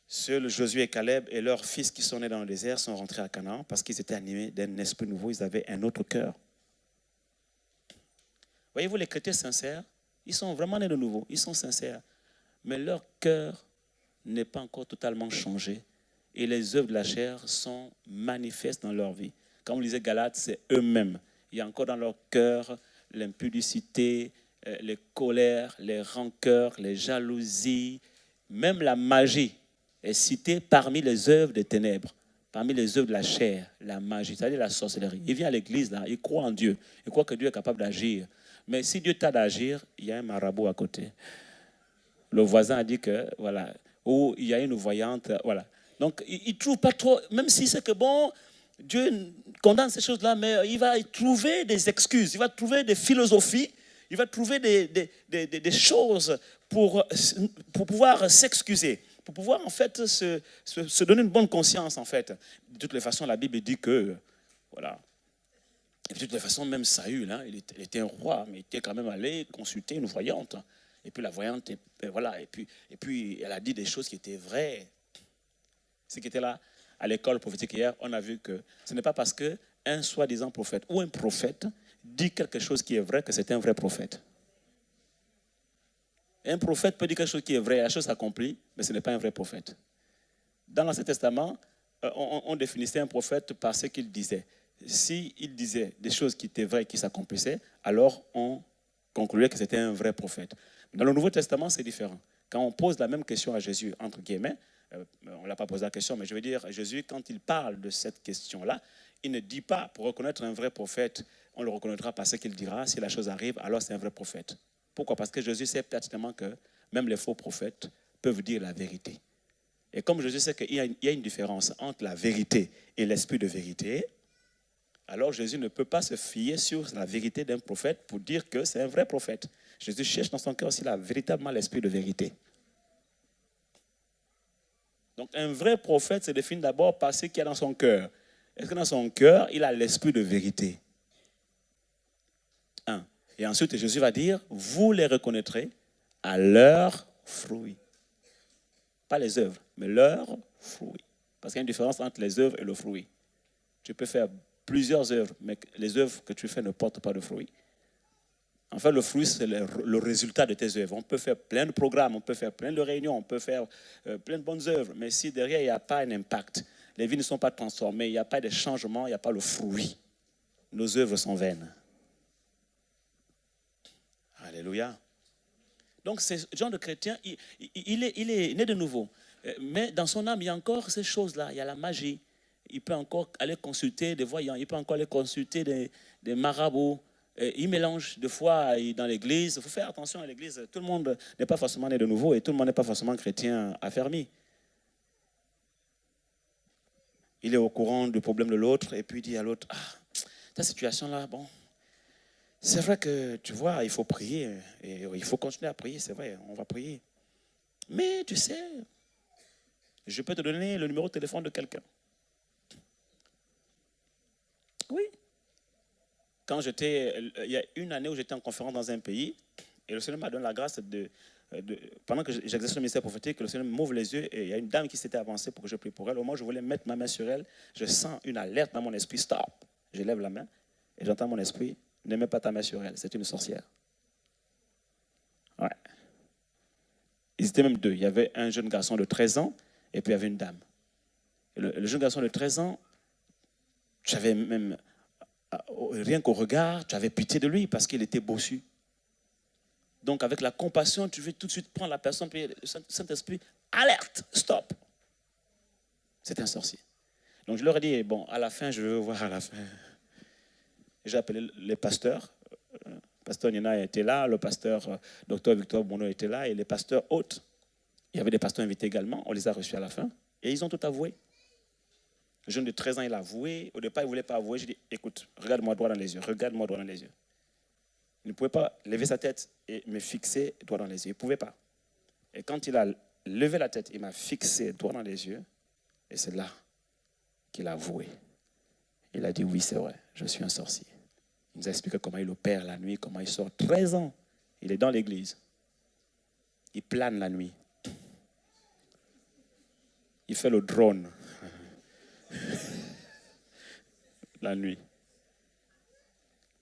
Seuls Josué et Caleb et leurs fils qui sont nés dans le désert sont rentrés à Canaan parce qu'ils étaient animés d'un esprit nouveau. Ils avaient un autre cœur. Voyez-vous, les chrétiens sincères, ils sont vraiment nés de nouveau. Ils sont sincères. Mais leur cœur n'est pas encore totalement changé. Et les œuvres de la chair sont manifestes dans leur vie. Quand on lisait Galates, c'est eux-mêmes. Il y a encore dans leur cœur l'impudicité, les colères, les rancœurs, les jalousies, même la magie est citée parmi les œuvres des ténèbres, parmi les œuvres de la chair, la magie, c'est-à-dire la sorcellerie. Il vient à l'église, là, il croit en Dieu, il croit que Dieu est capable d'agir. Mais si Dieu t'a d'agir, il y a un marabout à côté. Le voisin a dit que, voilà, ou il y a une voyante, voilà. Donc, il ne trouve pas trop, même si c'est que bon, Dieu condamne ces choses-là, mais il va trouver des excuses, il va trouver des philosophies, il va trouver des choses pour pouvoir s'excuser, pour pouvoir en fait se donner une bonne conscience en fait. De toutes les façons, la Bible dit que, voilà. Et de toutes les façons, même Saül, hein, il était un roi, mais il était quand même allé consulter une voyante. Et puis la voyante, voilà, et puis elle a dit des choses qui étaient vraies. Ce qui était là à l'école prophétique hier, on a vu que ce n'est pas parce qu'un soi-disant prophète ou un prophète dit quelque chose qui est vrai que c'est un vrai prophète. Un prophète peut dire quelque chose qui est vrai, la chose s'accomplit, mais ce n'est pas un vrai prophète. Dans l'Ancien Testament, on définissait un prophète par ce qu'il disait. S'il disait des choses qui étaient vraies et qui s'accomplissaient, alors on concluait que c'était un vrai prophète. Dans le Nouveau Testament, c'est différent. Quand on pose la même question à Jésus, entre guillemets, on ne l'a pas posé la question, mais je veux dire, Jésus, quand il parle de cette question-là, il ne dit pas, pour reconnaître un vrai prophète, on le reconnaîtra par ce qu'il dira. Si la chose arrive, alors c'est un vrai prophète. Pourquoi? Parce que Jésus sait pertinemment que même les faux prophètes peuvent dire la vérité. Et comme Jésus sait qu'il y a une différence entre la vérité et l'esprit de vérité, alors Jésus ne peut pas se fier sur la vérité d'un prophète pour dire que c'est un vrai prophète. Jésus cherche dans son cœur aussi véritablement l'esprit de vérité. Donc un vrai prophète se définit d'abord par ce qu'il y a dans son cœur. Est-ce que dans son cœur, il a l'esprit de vérité? Et ensuite, Jésus va dire, vous les reconnaîtrez à leurs fruits. Pas les œuvres, mais leurs fruits. Parce qu'il y a une différence entre les œuvres et le fruit. Tu peux faire plusieurs œuvres, mais les œuvres que tu fais ne portent pas de fruits. En fait, le fruit, c'est le résultat de tes œuvres. On peut faire plein de programmes, on peut faire plein de réunions, on peut faire plein de bonnes œuvres, mais si derrière, il n'y a pas un impact, les vies ne sont pas transformées, il n'y a pas de changement, il n'y a pas le fruit, nos œuvres sont vaines. Alléluia. Donc, ce genre de chrétien, il est né de nouveau. Mais dans son âme, il y a encore ces choses-là. Il y a la magie. Il peut encore aller consulter des voyants. Il peut encore aller consulter des marabouts. Il mélange des fois dans l'église. Il faut faire attention à l'église. Tout le monde n'est pas forcément né de nouveau et tout le monde n'est pas forcément chrétien affermi. Il est au courant du problème de l'autre et puis il dit à l'autre, ta situation-là, bon, c'est vrai que, tu vois, il faut prier et il faut continuer à prier, c'est vrai, on va prier. Mais tu sais, je peux te donner le numéro de téléphone de quelqu'un. Oui. Il y a une année où j'étais en conférence dans un pays et le Seigneur m'a donné la grâce de pendant que j'exerçais le ministère prophétique, le Seigneur m'ouvre les yeux et il y a une dame qui s'était avancée pour que je prie pour elle. Au moment où je voulais mettre ma main sur elle, je sens une alerte dans mon esprit. Stop! Je lève la main et j'entends mon esprit. Ne mets pas ta main sur elle, c'est une sorcière. Ouais. Ils étaient même deux. Il y avait un jeune garçon de 13 ans et puis il y avait une dame. Et le jeune garçon de 13 ans, j'avais même, rien qu'au regard, tu avais pitié de lui parce qu'il était bossu. Donc avec la compassion, tu veux tout de suite prendre la personne, puis le Saint-Esprit, alerte, stop. C'est un sorcier. Donc je leur ai dit, bon, à la fin, je veux voir à la fin. J'ai appelé les pasteurs. Le pasteur Nina était là, le pasteur Dr Victor Bono était là, et les pasteurs hôtes. Il y avait des pasteurs invités également, on les a reçus à la fin, et ils ont tout avoué. Le jeune de 13 ans, il a avoué. Au départ, il ne voulait pas avouer. J'ai dit, écoute, regarde-moi droit dans les yeux, regarde-moi droit dans les yeux. Il ne pouvait pas lever sa tête et me fixer droit dans les yeux. Il ne pouvait pas. Et quand il a levé la tête, il m'a fixé droit dans les yeux, et c'est là qu'il a avoué. Il a dit, oui, c'est vrai, je suis un sorcier. Il nous a expliqué comment il opère la nuit, comment il sort. 13 ans, il est dans l'église. Il plane la nuit. Il fait le drone la nuit.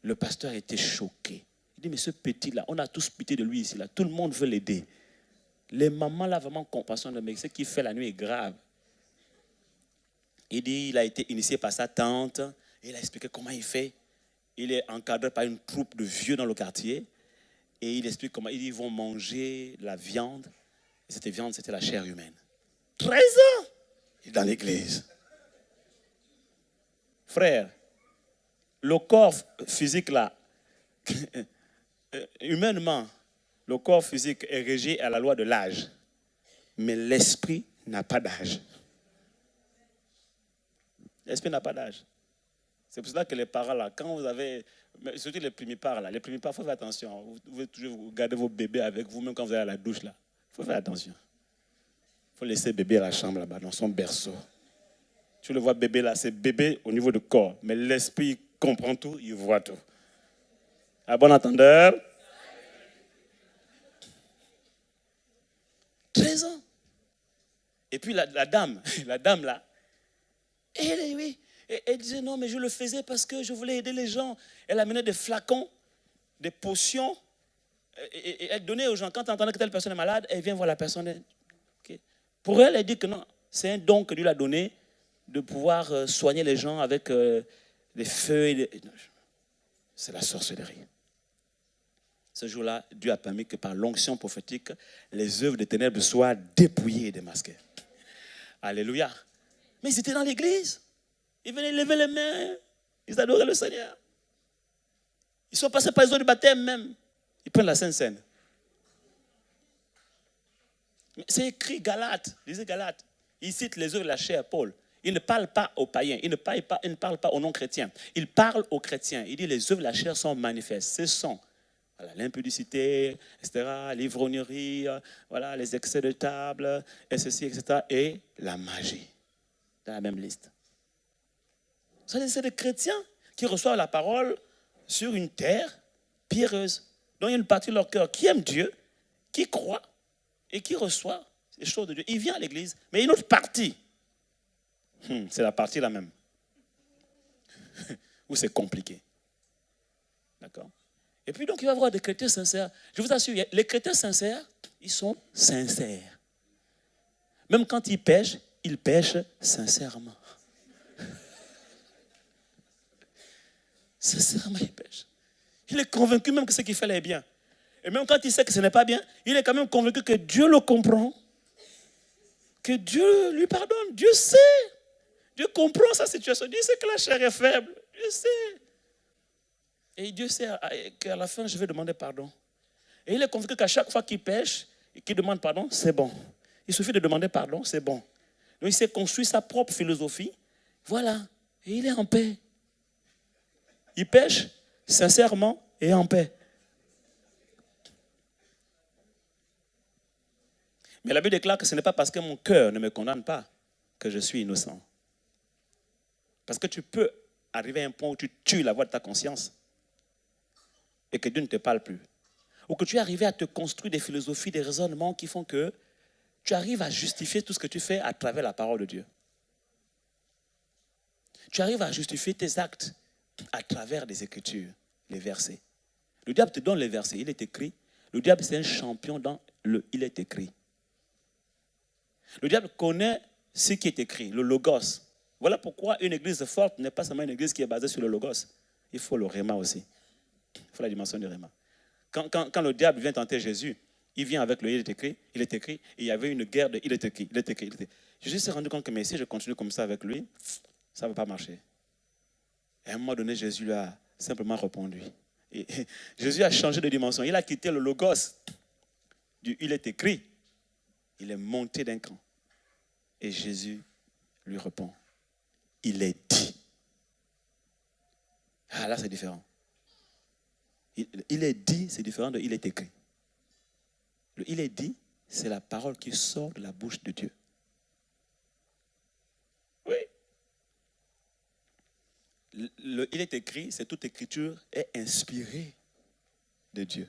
Le pasteur était choqué. Il dit, mais ce petit-là, on a tous pitié de lui ici. Là. Tout le monde veut l'aider. Les mamans, là, vraiment compassion de mec. Ce qu'il fait la nuit est grave. Il dit, il a été initié par sa tante. Il a expliqué comment il fait. Il est encadré par une troupe de vieux dans le quartier. Et il explique comment ils vont manger la viande. Et cette viande, c'était la chair humaine. 13 ans! Il est dans l'église. Frère, le corps physique là, humainement, le corps physique est régi à la loi de l'âge. Mais l'esprit n'a pas d'âge. L'esprit n'a pas d'âge. C'est pour ça que les parents là, quand vous avez, surtout les primipares là, il faut faire attention. Vous devez toujours garder vos bébés avec vous, même quand vous allez à la douche là. Il faut faire attention. Il faut laisser bébé à la chambre là-bas, dans son berceau. Tu le vois bébé là, c'est bébé au niveau du corps. Mais l'esprit comprend tout, il voit tout. À bon entendeur. 13 ans. Et puis la dame là, elle disait non, mais je le faisais parce que je voulais aider les gens. Elle amenait des flacons, des potions, et elle donnait aux gens. Quand elle entendait que telle personne est malade, elle vient voir la personne. Okay. Pour elle, elle dit que non, c'est un don que Dieu lui a donné de pouvoir soigner les gens avec des feuilles. C'est la sorcellerie. Ce jour-là, Dieu a permis que par l'onction prophétique, les œuvres des ténèbres soient dépouillées et démasquées. Alléluia. Mais ils étaient dans l'église. Ils venaient lever les mains. Ils adoraient le Seigneur. Ils sont passés par les eaux du baptême même. Ils prennent la Sainte Seine. C'est écrit Galates. Lisez Galates. Il cite les œuvres de la chair, Paul. Il ne parle pas aux païens. Il ne parle pas aux non-chrétiens. Il parle aux chrétiens. Il dit les œuvres de la chair sont manifestes. Ce sont l'impudicité, etc., l'ivrognerie, voilà, les excès de table, et ceci, etc., et la magie. Dans la même liste. C'est des chrétiens qui reçoivent la parole sur une terre pierreuse. Donc il y a une partie de leur cœur qui aime Dieu, qui croit et qui reçoit les choses de Dieu. Il vient à l'église, mais il y a une autre partie. C'est la partie la même. Où c'est compliqué. D'accord? Et puis donc il va y avoir des chrétiens sincères. Je vous assure, les chrétiens sincères, ils sont sincères. Même quand ils pêchent sincèrement. Sincèrement, il pêche. Il est convaincu même que ce qu'il fait là est bien. Et même quand il sait que ce n'est pas bien, il est quand même convaincu que Dieu le comprend. Que Dieu lui pardonne. Dieu sait. Dieu comprend sa situation. Dieu sait que la chair est faible. Dieu sait. Et Dieu sait qu'à la fin, je vais demander pardon. Et il est convaincu qu'à chaque fois qu'il pêche et qu'il demande pardon, c'est bon. Il suffit de demander pardon, c'est bon. Donc il s'est construit sa propre philosophie. Voilà. Et il est en paix. Il pêche sincèrement et en paix. Mais la Bible déclare que ce n'est pas parce que mon cœur ne me condamne pas que je suis innocent. Parce que tu peux arriver à un point où tu tues la voix de ta conscience et que Dieu ne te parle plus. ou que tu es arrivé à te construire des philosophies, des raisonnements qui font que tu arrives à justifier tout ce que tu fais à travers la parole de Dieu. Tu arrives à justifier tes actes à travers les Écritures, les versets. Le diable te donne les versets, il est écrit. Le diable, c'est un champion dans le « il est écrit ». Le diable connaît ce qui est écrit, le logos. Voilà pourquoi une église forte n'est pas seulement une église qui est basée sur le logos. Il faut le réma aussi. Il faut la dimension du réma. Quand le diable vient tenter Jésus, il vient avec le « il est écrit », et il y avait une guerre de « il est écrit ». Jésus s'est rendu compte que mais si je continue comme ça avec lui, ça ne va pas marcher. Et à un moment donné, Jésus lui a simplement répondu. Et Jésus a changé de dimension. Il a quitté le logos du « il est écrit ». Il est monté d'un cran. Et Jésus lui répond, il est dit. Ah là, c'est différent. Il est dit, c'est différent de il est écrit. Le il est dit, c'est la parole qui sort de la bouche de Dieu. Oui. Le il est écrit, c'est toute écriture est inspirée de Dieu.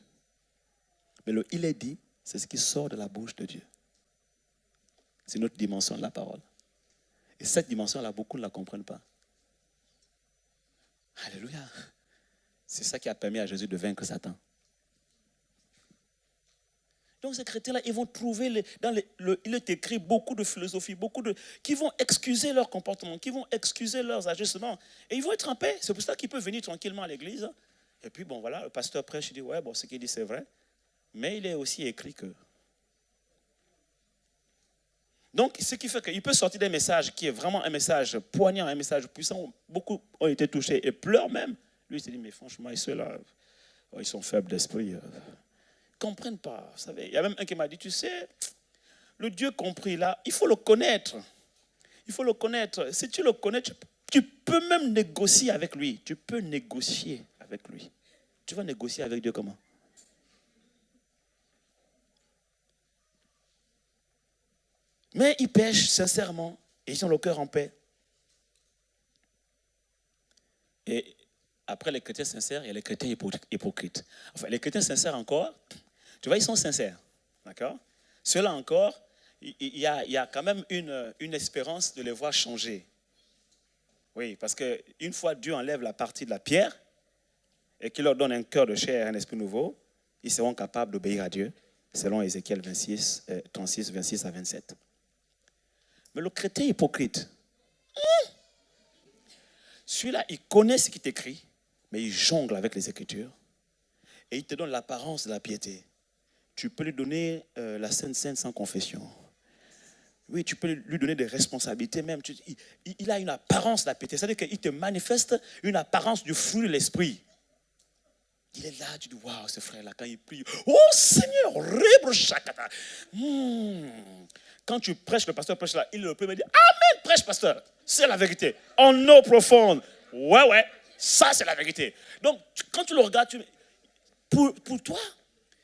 Mais le il est dit, c'est ce qui sort de la bouche de Dieu. C'est notre dimension de la parole. Et cette dimension-là, beaucoup ne la comprennent pas. Alléluia. C'est ça qui a permis à Jésus de vaincre Satan. Donc ces chrétiens-là, ils vont trouver, il est écrit beaucoup de philosophies, qui vont excuser leur comportement, qui vont excuser leurs ajustements. Et ils vont être en paix. C'est pour ça qu'ils peuvent venir tranquillement à l'église. Et puis bon, voilà, le pasteur prêche, il dit, ouais, bon, ce qu'il dit, c'est vrai. Mais il est aussi écrit que... Donc, ce qui fait qu'il peut sortir des messages qui est vraiment un message poignant, un message puissant. Beaucoup ont été touchés et pleurent même. Lui, il s'est dit, mais franchement, ceux-là, ils sont faibles d'esprit. Ils ne comprennent pas. Vous savez, il y a même un qui m'a dit, tu sais, le Dieu compris là, il faut le connaître. Il faut le connaître. Si tu le connais, tu peux même négocier avec lui. Tu peux négocier avec lui. Tu vas négocier avec Dieu comment? Mais ils pêchent sincèrement et ils ont le cœur en paix. Et après les chrétiens sincères, il y a les chrétiens hypocrites. Enfin, les chrétiens sincères encore, tu vois, ils sont sincères. D'accord? Ceux-là encore, il y a quand même une espérance de les voir changer. Oui, parce qu'une fois Dieu enlève la partie de la pierre et qu'il leur donne un cœur de chair et un esprit nouveau, ils seront capables d'obéir à Dieu, selon Ézéchiel 36, 26 à 27. Mais le chrétien hypocrite, celui-là, il connaît ce qui est écrit, mais il jongle avec les Écritures et il te donne l'apparence de la piété. Tu peux lui donner la Sainte Seine sans confession. Oui, tu peux lui donner des responsabilités même. Il a une apparence de la piété, c'est-à-dire qu'il te manifeste une apparence du fruit de l'esprit. Il est là, tu dis, waouh, ce frère-là, quand il prie, oh Seigneur, rèbre chakata. Quand tu prêches, le pasteur prêche là, il est le premier à dire, Amen, prêche, pasteur. C'est la vérité. En eau profonde. Ouais, ça c'est la vérité. Donc, quand tu le regardes, pour toi,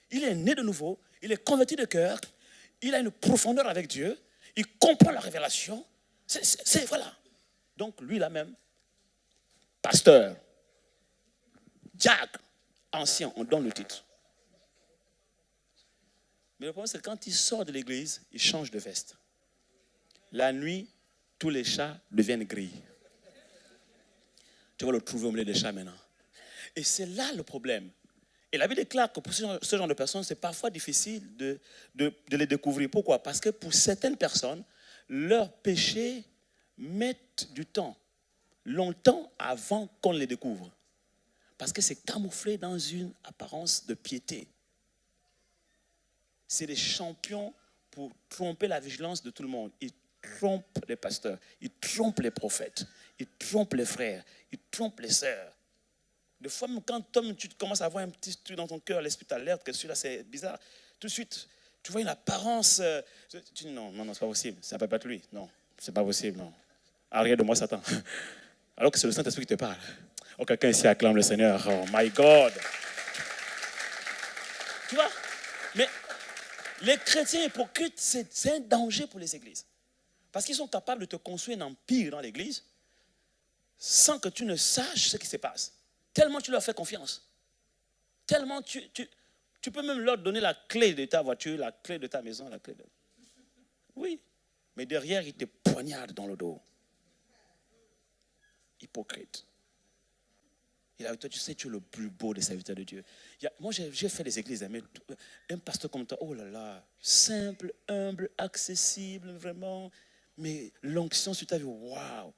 il est né de nouveau, il est converti de cœur, il a une profondeur avec Dieu, il comprend la révélation. Voilà. Donc, lui là même, pasteur, Jack, ancien, on donne le titre. Mais le problème, c'est que quand il sort de l'église, il change de veste. La nuit, tous les chats deviennent gris. Tu vas le trouver au milieu des chats maintenant. Et c'est là le problème. Et la Bible déclare que pour ce genre de personnes, c'est parfois difficile de les découvrir. Pourquoi? Parce que pour certaines personnes, leurs péchés mettent du temps, longtemps avant qu'on les découvre. Parce que c'est camouflé dans une apparence de piété. C'est des champions pour tromper la vigilance de tout le monde. Ils trompent les pasteurs, ils trompent les prophètes, ils trompent les frères, ils trompent les sœurs. Des fois, même quand tu commences à avoir un petit truc dans ton cœur, l'esprit t'alerte que celui-là c'est bizarre, tout de suite, tu vois une apparence. Tu dis non, c'est pas possible, ça ne peut pas être lui. Non, c'est pas possible, non. Arrière de moi, Satan. Alors que c'est le Saint-Esprit qui te parle. Oh, quelqu'un ici acclame le Seigneur. Oh my God. Tu vois? Mais les chrétiens hypocrites, c'est un danger pour les églises. Parce qu'ils sont capables de te construire un empire dans l'église sans que tu ne saches ce qui se passe. Tellement tu leur fais confiance. Tellement Tu peux même leur donner la clé de ta voiture, la clé de ta maison, la clé de... Oui, mais derrière, ils te poignardent dans le dos. Hypocrite. Il a dit, toi, tu sais, tu es le plus beau des serviteurs de Dieu. Moi, j'ai fait des églises, mais un pasteur comme toi, oh là là, simple, humble, accessible, vraiment. Mais l'onction sur ta vie, waouh,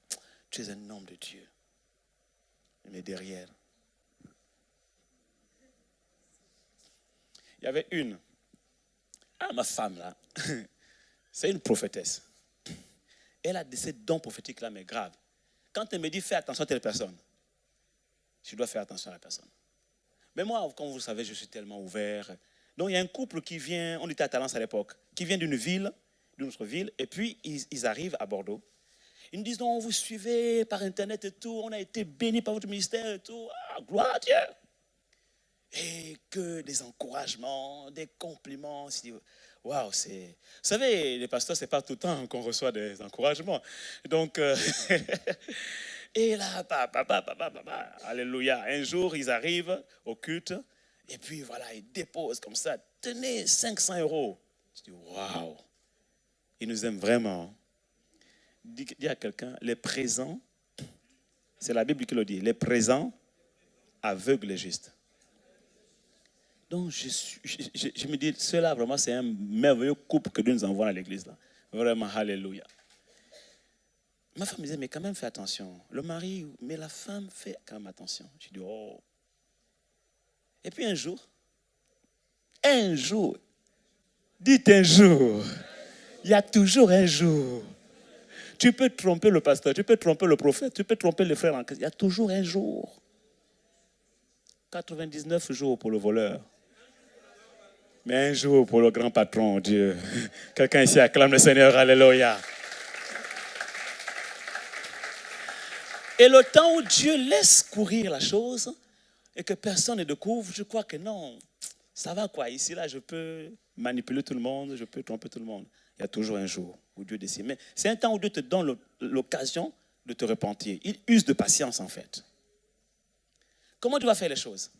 tu es un homme de Dieu. Mais derrière, il y avait ma femme là, c'est une prophétesse. Elle a ces dons prophétiques là, mais graves. Quand elle me dit, fais attention à telle personne, je dois faire attention à la personne. Mais moi, comme vous le savez, je suis tellement ouvert. Donc, il y a un couple qui vient, on était à Talence à l'époque, qui vient d'une autre ville, et puis ils arrivent à Bordeaux. Ils nous disent, non, vous suivez par Internet et tout, on a été bénis par votre ministère et tout. Ah, gloire à Dieu. Et que des encouragements, des compliments. Waouh, c'est... Vous savez, les pasteurs, ce n'est pas tout le temps qu'on reçoit des encouragements. Donc... Et là, alléluia. Un jour, ils arrivent au culte, et puis voilà, ils déposent comme ça, tenez, 500 €. Je dis, waouh, ils nous aiment vraiment. Dis à quelqu'un, les présents, c'est la Bible qui le dit, les présents aveuglent les justes. Donc, je me dis, cela vraiment, c'est un merveilleux couple que Dieu nous envoie à l'église. Là. Vraiment, alléluia. Ma femme me disait, mais quand même, fais attention. Le mari, mais la femme, fait quand même attention. Je dis, oh. Et puis un jour, dites un jour, il y a toujours un jour. Tu peux tromper le pasteur, tu peux tromper le prophète, tu peux tromper les frères en Christ. Il y a toujours un jour. 99 jours pour le voleur. Mais un jour pour le grand patron, Dieu. Quelqu'un ici acclame le Seigneur, alléluia. Et le temps où Dieu laisse courir la chose et que personne ne découvre, je crois que non, ça va quoi. Ici, là, je peux manipuler tout le monde, je peux tromper tout le monde. Il y a toujours un jour où Dieu décide. Mais c'est un temps où Dieu te donne l'occasion de te repentir. Il use de patience, en fait. Comment tu vas faire les choses?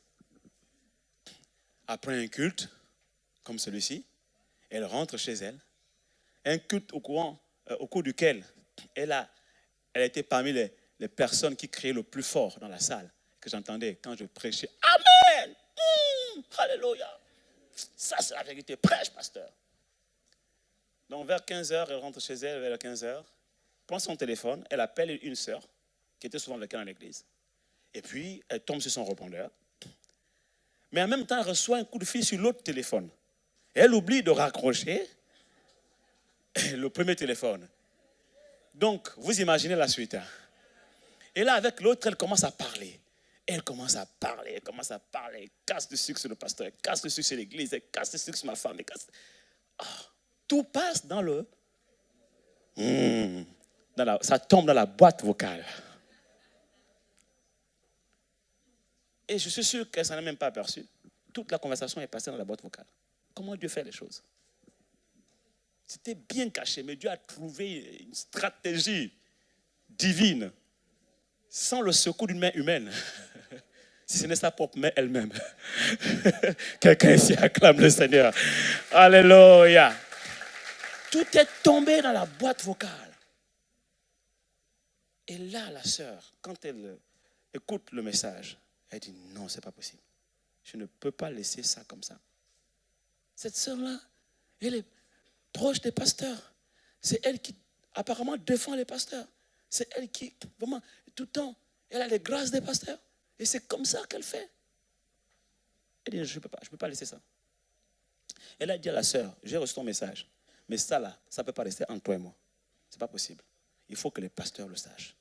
Après un culte, comme celui-ci, elle rentre chez elle. Un culte au cours duquel elle a été parmi les personnes qui criaient le plus fort dans la salle, que j'entendais quand je prêchais. Amen! Alléluia! Ça, c'est la vérité. Prêche, pasteur. Donc, vers 15h, elle rentre chez elle, vers 15h, prend son téléphone, elle appelle une sœur, qui était souvent avec elle dans l'église. Et puis, elle tombe sur son répondeur. Mais en même temps, elle reçoit un coup de fil sur l'autre téléphone. Et elle oublie de raccrocher le premier téléphone. Donc, vous imaginez la suite. Hein? Et là, avec l'autre, elle commence à parler. Elle commence à parler. Elle casse le sucre sur le pasteur, elle casse le sucre sur l'église, elle casse le sucre sur ma femme. Tout passe dans le... ça tombe dans la boîte vocale. Et je suis sûr qu'elle ne s'en est même pas aperçue. Toute la conversation est passée dans la boîte vocale. Comment Dieu fait les choses? C'était bien caché, mais Dieu a trouvé une stratégie divine sans le secours d'une main humaine. Si ce n'est sa propre main elle-même. Quelqu'un ici acclame le Seigneur. Alléluia. Tout est tombé dans la boîte vocale. Et là, la sœur, quand elle écoute le message, elle dit non, ce n'est pas possible. Je ne peux pas laisser ça comme ça. Cette sœur-là, elle est proche des pasteurs. C'est elle qui apparemment défend les pasteurs. C'est elle qui, vraiment, tout le temps, elle a les grâces des pasteurs. Et c'est comme ça qu'elle fait. Elle dit, je ne peux pas laisser ça. Elle a dit à la sœur, j'ai reçu ton message. Mais ça là, ça ne peut pas rester entre toi et moi. Ce n'est pas possible. Il faut que les pasteurs le sachent.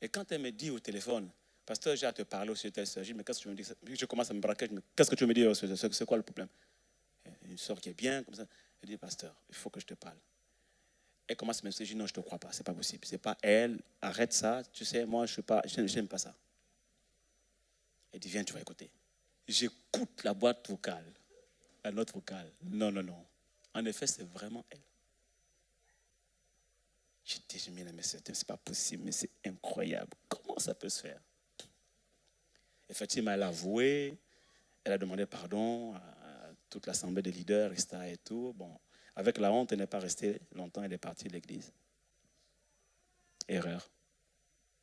Et quand elle me dit au téléphone, pasteur, j'ai à te parler au sujet de telle sœur, je dis, mais qu'est-ce que tu me dis? Je commence à me braquer, qu'est-ce que tu me dis? C'est quoi le problème? Une sœur qui est bien, comme ça. Elle dit, pasteur, il faut que je te parle. Elle commence à me dire, je dis, non, je ne te crois pas, ce n'est pas possible. Ce n'est pas elle, arrête ça, tu sais, moi, je n'aime pas ça. Elle dit, viens, tu vas écouter. J'écoute la boîte vocale, la note vocale. Non. En effet, c'est vraiment elle. Je dis, mais c'est pas possible, mais c'est incroyable. Comment ça peut se faire? Effectivement, elle a avoué, Elle a demandé pardon à toute l'assemblée des leaders, etc. et tout. Bon, avec la honte, elle n'est pas restée longtemps, elle est partie de l'église. Erreur.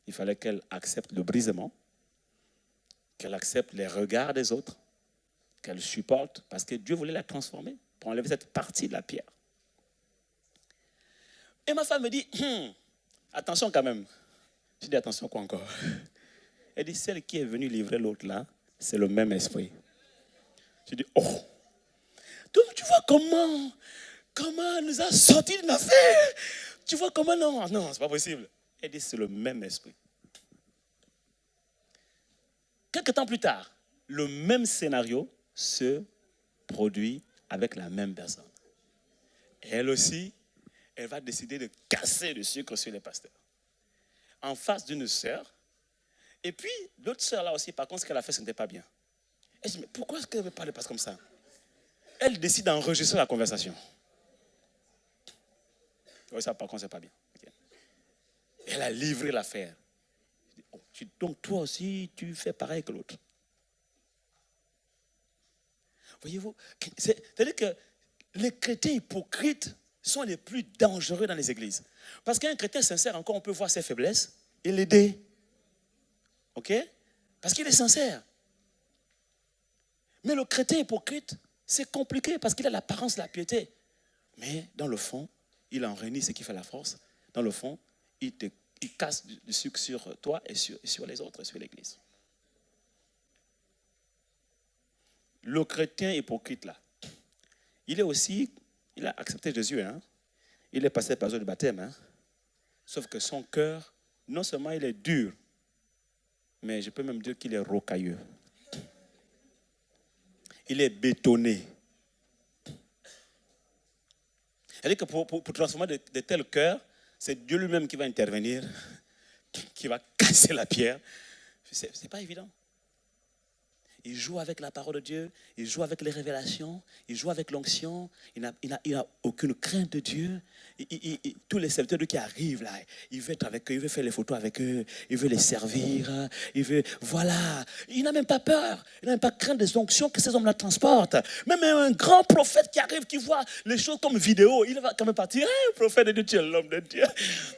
Il fallait qu'elle accepte le brisement, qu'elle accepte les regards des autres, qu'elle supporte, parce que Dieu voulait la transformer pour enlever cette partie de la pierre. Et ma femme me dit, attention quand même. Je dis, attention quoi encore? Elle dit, celle qui est venue livrer l'autre là, c'est le même esprit. Je dis, oh. Donc tu vois comment elle nous a sorti de l'affaire. Tu vois comment, non, c'est pas possible. Elle dit, c'est le même esprit. Quelque temps plus tard, le même scénario se produit avec la même personne. Et elle aussi, elle va décider de casser le sucre sur les pasteurs. En face d'une sœur. Et puis, l'autre sœur là aussi, par contre, ce qu'elle a fait, ce n'était pas bien. Elle dit, mais pourquoi est-ce qu'elle ne parle pas comme ça? Elle décide d'enregistrer la conversation. Oui, ça, par contre, c'est pas bien. Okay. Elle a livré l'affaire. Donc, toi aussi, tu fais pareil que l'autre. Voyez-vous, c'est-à-dire que les chrétiens hypocrites sont les plus dangereux dans les églises. Parce qu'un chrétien sincère, encore, on peut voir ses faiblesses et l'aider. OK? Parce qu'il est sincère. Mais le chrétien hypocrite, c'est compliqué parce qu'il a l'apparence de la piété. Mais dans le fond, il en réunit ce qui fait la force. Dans le fond, il casse du sucre sur toi et sur les autres, sur l'église. Le chrétien hypocrite là, il a accepté Jésus, hein? Il est passé par le baptême, hein? Sauf que son cœur, non seulement il est dur, mais je peux même dire qu'il est rocailleux. Il est bétonné. C'est-à-dire que pour transformer de tels cœurs, c'est Dieu lui-même qui va intervenir, qui va casser la pierre. C'est pas évident. Il joue avec la parole de Dieu, il joue avec les révélations, il joue avec l'onction, il n'a aucune crainte de Dieu. Tous les serviteurs qui arrivent là, il veut être avec eux, il veut faire les photos avec eux, il veut les servir, voilà. Il n'a même pas peur, il n'a même pas crainte des onctions que ces hommes-là transportent. Même un grand prophète qui arrive, qui voit les choses comme vidéo, il va quand même partir, hey, prophète de Dieu, tu es l'homme de Dieu.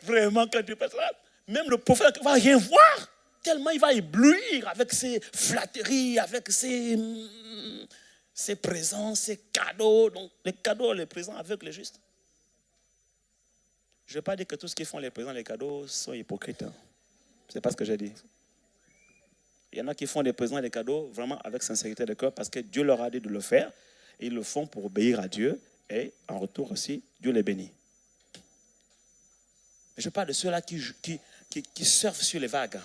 Vraiment, quand tu passes là, même le prophète ne va rien voir. Tellement il va éblouir avec ses flatteries, avec ses présents, ses cadeaux. Donc, les cadeaux, les présents avec les justes. Je ne vais pas dire que tous ceux qui font les présents, les cadeaux sont hypocrites. Hein. Ce n'est pas ce que j'ai dit. Il y en a qui font des présents et des cadeaux vraiment avec sincérité de cœur parce que Dieu leur a dit de le faire. Et ils le font pour obéir à Dieu. Et en retour aussi, Dieu les bénit. Mais je parle de ceux-là qui surfent sur les vagues.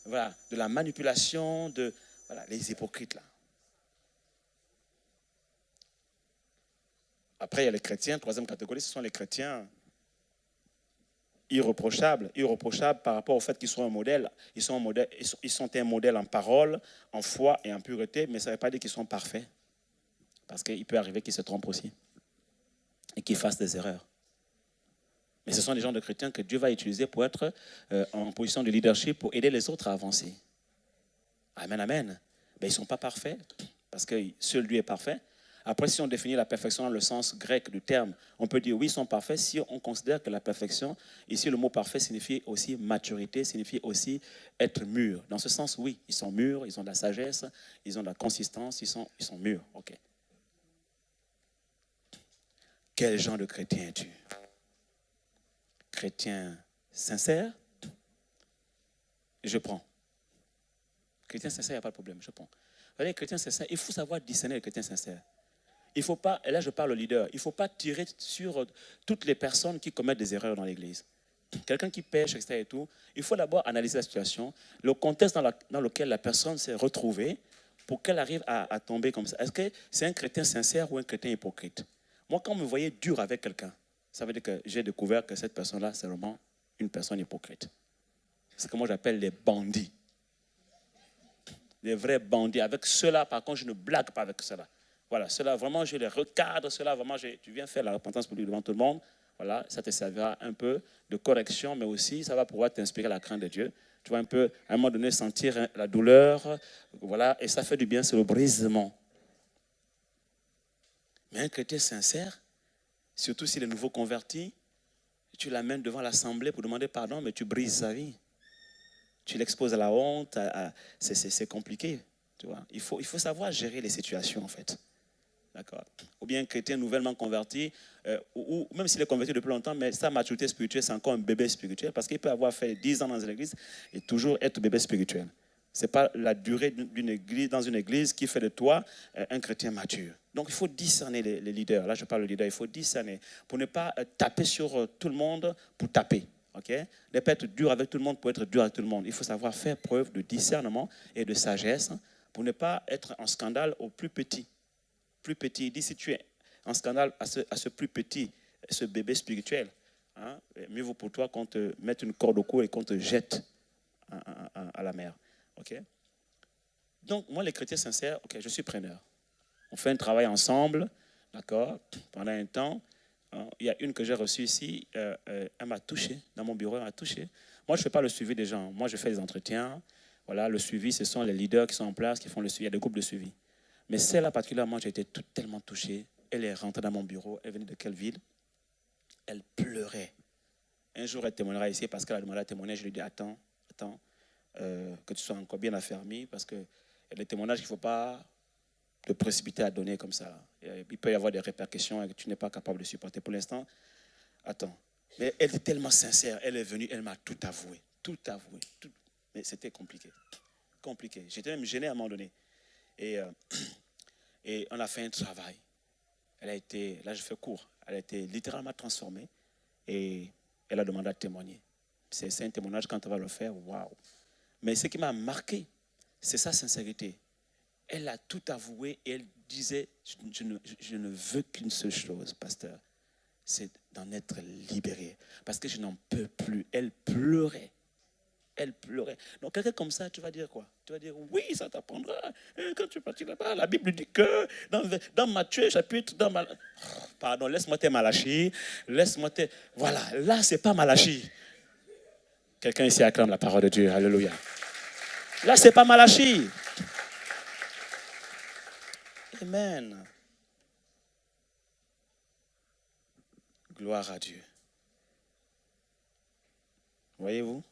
Voilà, de la manipulation, les hypocrites là. Après, il y a les chrétiens, troisième catégorie, ce sont les chrétiens irréprochables par rapport au fait qu'ils sont un modèle. Ils sont un modèle en parole, en foi et en pureté, mais ça ne veut pas dire qu'ils sont parfaits. Parce qu'il peut arriver qu'ils se trompent aussi et qu'ils fassent des erreurs. Mais ce sont des gens de chrétiens que Dieu va utiliser pour être en position de leadership, pour aider les autres à avancer. Amen, amen. Mais ils ne sont pas parfaits, parce que seul Dieu est parfait. Après, si on définit la perfection dans le sens grec du terme, on peut dire oui, ils sont parfaits si on considère que la perfection, ici le mot parfait signifie aussi maturité, signifie aussi être mûr. Dans ce sens, oui, ils sont mûrs, ils ont de la sagesse, ils ont de la consistance, ils sont mûrs. Ok. Quel genre de chrétien es-tu? Chrétien sincère, je prends. Chrétien sincère, il n'y a pas de problème, je prends. Vous voyez, chrétien sincère, il faut savoir discerner les chrétiens sincères. Il ne faut pas, et là je parle au leader, il ne faut pas tirer sur toutes les personnes qui commettent des erreurs dans l'église. Quelqu'un qui pêche, etc. et tout, il faut d'abord analyser la situation, le contexte dans lequel la personne s'est retrouvée pour qu'elle arrive à tomber comme ça. Est-ce que c'est un chrétien sincère ou un chrétien hypocrite? Moi, quand vous me voyez dur avec quelqu'un, ça veut dire que j'ai découvert que cette personne-là, c'est vraiment une personne hypocrite. C'est ce que moi j'appelle les bandits. Les vrais bandits. Avec ceux-là, par contre, je ne blague pas avec ceux-là. Voilà, ceux-là, vraiment, je les recadre. Ceux-là, vraiment, tu viens faire la repentance pour lui devant tout le monde. Voilà, ça te servira un peu de correction, mais aussi, ça va pouvoir t'inspirer la crainte de Dieu. Tu vois un peu, à un moment donné, sentir la douleur. Voilà, et ça fait du bien, c'est le brisement. Mais un chrétien sincère, surtout s'il est nouveau converti, tu l'amènes devant l'assemblée pour demander pardon, mais tu brises sa vie. Tu l'exposes à la honte, c'est compliqué. Tu vois. Il faut savoir gérer les situations, en fait. D'accord. Ou bien un chrétien nouvellement converti, ou même s'il est converti depuis longtemps, mais sa maturité spirituelle, c'est encore un bébé spirituel, parce qu'il peut avoir fait 10 ans dans une église et toujours être bébé spirituel. Ce n'est pas la durée d'une église, dans une église qui fait de toi un chrétien mature. Donc il faut discerner les leaders. Là, je parle de leaders, il faut discerner pour ne pas taper sur tout le monde pour taper. Okay? Ne pas être dur avec tout le monde pour être dur avec tout le monde. Il faut savoir faire preuve de discernement et de sagesse pour ne pas être en scandale au plus petit. Plus petit, il dit si tu es en scandale à ce plus petit, ce bébé spirituel, hein, mieux vaut pour toi qu'on te mette une corde au cou et qu'on te jette à la mer. Okay? Donc, moi, les chrétiens sincères, je suis preneur. On fait un travail ensemble, d'accord, pendant un temps. Il y a une que j'ai reçue ici, elle m'a touché, dans mon bureau, elle m'a touché. Moi, je ne fais pas le suivi des gens. Moi, je fais des entretiens. Voilà, le suivi, ce sont les leaders qui sont en place, qui font le suivi. Il y a des groupes de suivi. Mais celle-là, particulièrement, j'ai été tellement touché. Elle est rentrée dans mon bureau. Elle venait de quelle ville? Elle pleurait. Un jour, elle témoignera ici parce qu'elle a demandé à témoigner. Je lui ai dit, attends, que tu sois encore bien affermi parce qu'il y a des témoignages qu'il ne faut pas te précipiter à donner comme ça. Il peut y avoir des répercussions et que tu n'es pas capable de supporter. Pour l'instant, attends. Mais elle est tellement sincère. Elle est venue, elle m'a tout avoué. Tout avoué. Tout. Mais c'était compliqué. Compliqué. J'étais même gêné à un moment donné. Et on a fait un travail. Elle a été, là je fais court, elle a été littéralement transformée et elle a demandé à témoigner. C'est un témoignage quand on va le faire, waouh. Mais ce qui m'a marqué, c'est sa sincérité. Elle a tout avoué et elle disait, je ne veux qu'une seule chose, pasteur, c'est d'en être libéré. Parce que je n'en peux plus. Elle pleurait. Elle pleurait. Donc, quelqu'un comme ça, tu vas dire quoi? Tu vas dire, oui, ça t'apprendra. Quand tu partis là-bas, la Bible dit que dans Matthieu, chapitre, pardon, laisse-moi tes Malachie. Voilà, là, c'est pas Malachie. Quelqu'un ici acclame la parole de Dieu. Alléluia. Là, c'est pas Malachie. Amen. Gloire à Dieu. Voyez-vous?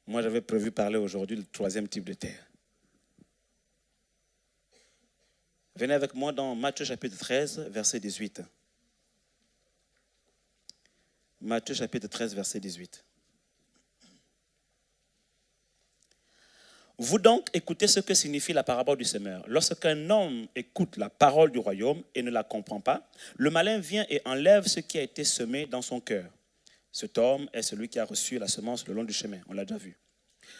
Moi, j'avais prévu parler aujourd'hui du troisième type de terre. Venez avec moi dans Matthieu chapitre 13, verset 18. Matthieu chapitre 13, verset 18. Vous donc écoutez ce que signifie la parabole du semeur. Lorsqu'un homme écoute la parole du royaume et ne la comprend pas, le malin vient et enlève ce qui a été semé dans son cœur. Cet homme est celui qui a reçu la semence le long du chemin. On l'a déjà vu.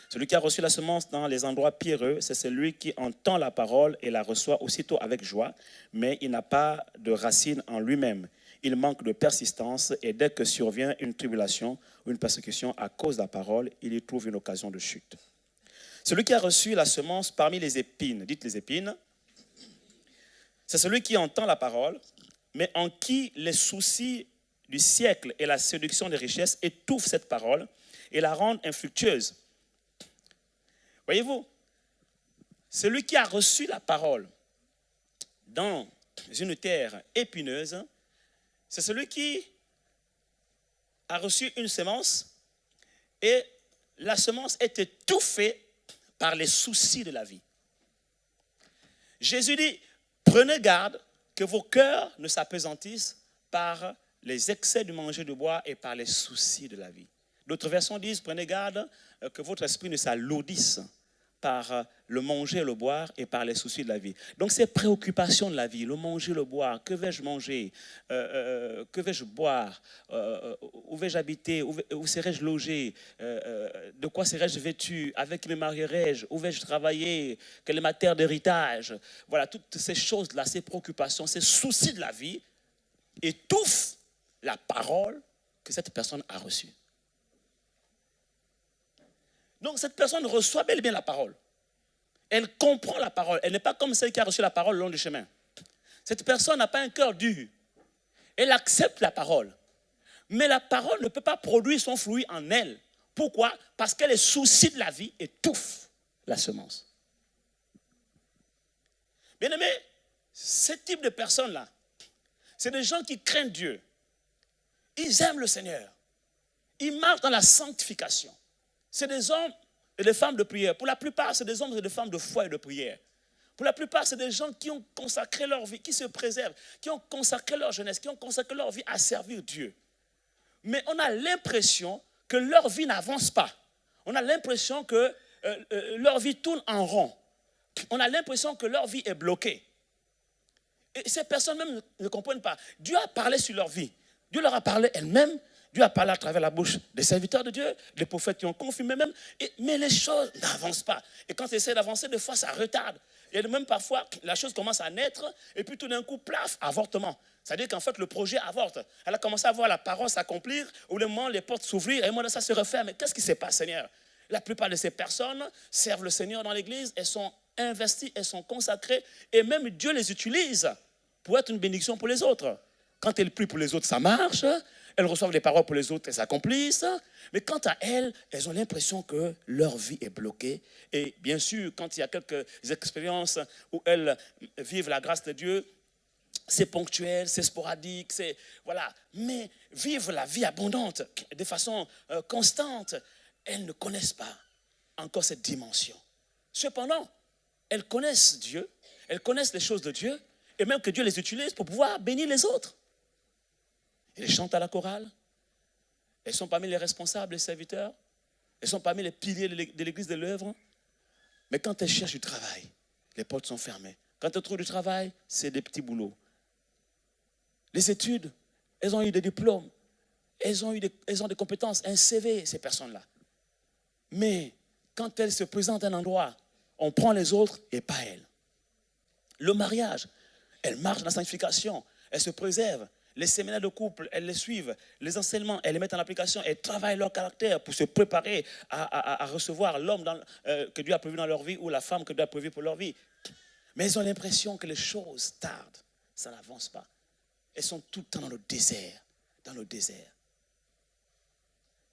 Celui qui a reçu la semence dans les endroits pierreux, c'est celui qui entend la parole et la reçoit aussitôt avec joie, mais il n'a pas de racine en lui-même. Il manque de persistance et dès que survient une tribulation ou une persécution à cause de la parole, il y trouve une occasion de chute. Celui qui a reçu la semence parmi les épines, dites les épines, c'est celui qui entend la parole, mais en qui les soucis du siècle et la séduction des richesses étouffent cette parole et la rendent infructueuse. Voyez-vous, celui qui a reçu la parole dans une terre épineuse, c'est celui qui a reçu une semence et la semence est étouffée par les soucis de la vie. Jésus dit, prenez garde que vos cœurs ne s'appesantissent par les excès du manger, de boire et par les soucis de la vie. D'autres versions disent, prenez garde que votre esprit ne s'alourdisse par le manger, le boire et par les soucis de la vie. Donc ces préoccupations de la vie, le manger, le boire, que vais-je manger, que vais-je boire, où vais-je habiter, où serai-je logé, de quoi serai-je vêtu, avec qui me marierai-je, où vais-je travailler, quelle est ma terre d'héritage. Voilà, toutes ces choses-là, ces préoccupations, ces soucis de la vie étouffent la parole que cette personne a reçue. Donc cette personne reçoit bel et bien la parole. Elle comprend la parole. Elle n'est pas comme celle qui a reçu la parole le long du chemin. Cette personne n'a pas un cœur dur. Elle accepte la parole. Mais la parole ne peut pas produire son fruit en elle Pourquoi? Parce que les soucis de la vie étouffent la semence. Bien aimé, ce type de personnes-là, c'est des gens qui craignent Dieu. Ils aiment le Seigneur. Ils marchent dans la sanctification. C'est des hommes et des femmes de prière. Pour la plupart, c'est des hommes et des femmes de foi et de prière. Pour la plupart, c'est des gens qui ont consacré leur vie, qui se préservent, qui ont consacré leur jeunesse, qui ont consacré leur vie à servir Dieu. Mais on a l'impression que leur vie n'avance pas. On a l'impression que leur vie tourne en rond. On a l'impression que leur vie est bloquée. Et ces personnes même ne comprennent pas. Dieu a parlé sur leur vie. Dieu leur a parlé elle-même. Dieu a parlé à travers la bouche des serviteurs de Dieu, des prophètes qui ont confirmé même. Mais les choses n'avancent pas. Et quand ils essaient d'avancer, des fois, ça retarde. Et même parfois, la chose commence à naître, et puis tout d'un coup, plaf, avortement. C'est-à-dire qu'en fait, le projet avorte. Elle a commencé à voir la parole s'accomplir, au moment les portes s'ouvrir, et moi, ça se referme. Mais qu'est-ce qui se passe, Seigneur? La plupart de ces personnes servent le Seigneur dans l'église, elles sont investies, elles sont consacrées, et même Dieu les utilise pour être une bénédiction pour les autres. Quand elles prient pour les autres, ça marche. Elles reçoivent des paroles pour les autres, elles s'accomplissent. Mais quant à elles, elles ont l'impression que leur vie est bloquée. Et bien sûr, quand il y a quelques expériences où elles vivent la grâce de Dieu, c'est ponctuel, c'est sporadique, voilà. Mais vivre la vie abondante de façon constante, elles ne connaissent pas encore cette dimension. Cependant, elles connaissent Dieu, elles connaissent les choses de Dieu, et même que Dieu les utilise pour pouvoir bénir les autres. Elles chantent à la chorale, elles sont parmi les responsables, les serviteurs, elles sont parmi les piliers de l'église de l'œuvre. Mais quand elles cherchent du travail, les portes sont fermées. Quand elles trouvent du travail, c'est des petits boulots. Les études, elles ont eu des diplômes, elles ont des compétences, un CV, ces personnes-là. Mais quand elles se présentent à un endroit, on prend les autres et pas elles. Le mariage, elles marchent dans la sanctification, elles se préservent. Les séminaires de couple, elles les suivent. Les enseignements, elles les mettent en application. Elles travaillent leur caractère pour se préparer à recevoir l'homme que Dieu a prévu dans leur vie ou la femme que Dieu a prévu pour leur vie. Mais elles ont l'impression que les choses tardent. Ça n'avance pas. Elles sont tout le temps dans le désert. Dans le désert.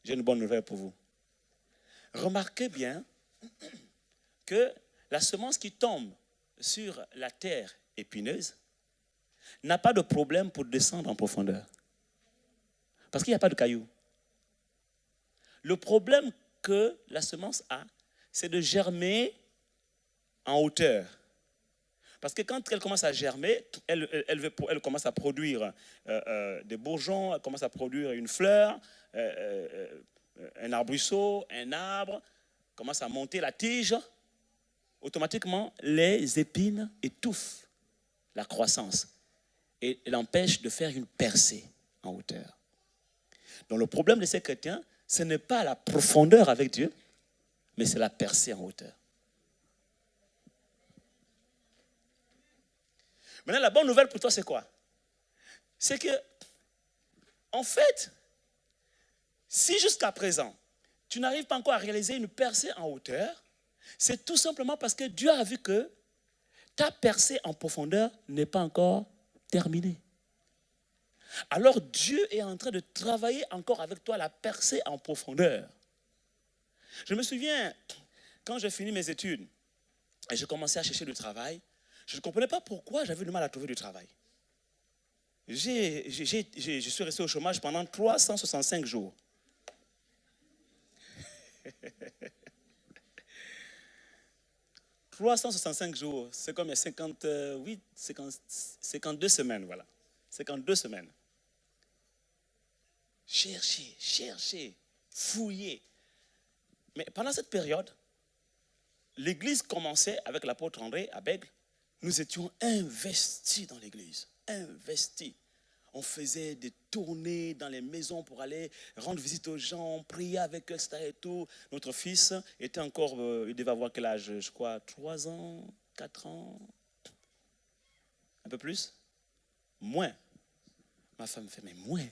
J'ai une bonne nouvelle pour vous. Remarquez bien que la semence qui tombe sur la terre épineuse n'a pas de problème pour descendre en profondeur. Parce qu'il n'y a pas de cailloux. Le problème que la semence a, c'est de germer en hauteur. Parce que quand elle commence à germer, elle commence à produire des bourgeons, elle commence à produire une fleur, un arbrisseau, un arbre, commence à monter la tige. Automatiquement, les épines étouffent la croissance. Et l'empêche de faire une percée en hauteur. Donc le problème de ces chrétiens, ce n'est pas la profondeur avec Dieu, mais c'est la percée en hauteur. Maintenant, la bonne nouvelle pour toi, c'est quoi? C'est que, en fait, si jusqu'à présent, tu n'arrives pas encore à réaliser une percée en hauteur, c'est tout simplement parce que Dieu a vu que ta percée en profondeur n'est pas encore terminée. Alors Dieu est en train de travailler encore avec toi la percée en profondeur. Je me souviens, quand j'ai fini mes études et j'ai commencé à chercher du travail, je ne comprenais pas pourquoi j'avais du mal à trouver du travail. Je suis resté au chômage pendant 365 jours. « 365 jours, c'est comme 52 semaines, voilà. 52 semaines. Chercher, fouiller. Mais pendant cette période, l'église commençait avec l'apôtre André à Bègle. Nous étions investis dans l'église, investis. On faisait des tournées dans les maisons pour aller rendre visite aux gens, prier avec eux, etc. Et tout. Notre fils était encore, il devait avoir quel âge? Je crois 3 ans, 4 ans, un peu plus? Moins. Ma femme me fait, mais moins.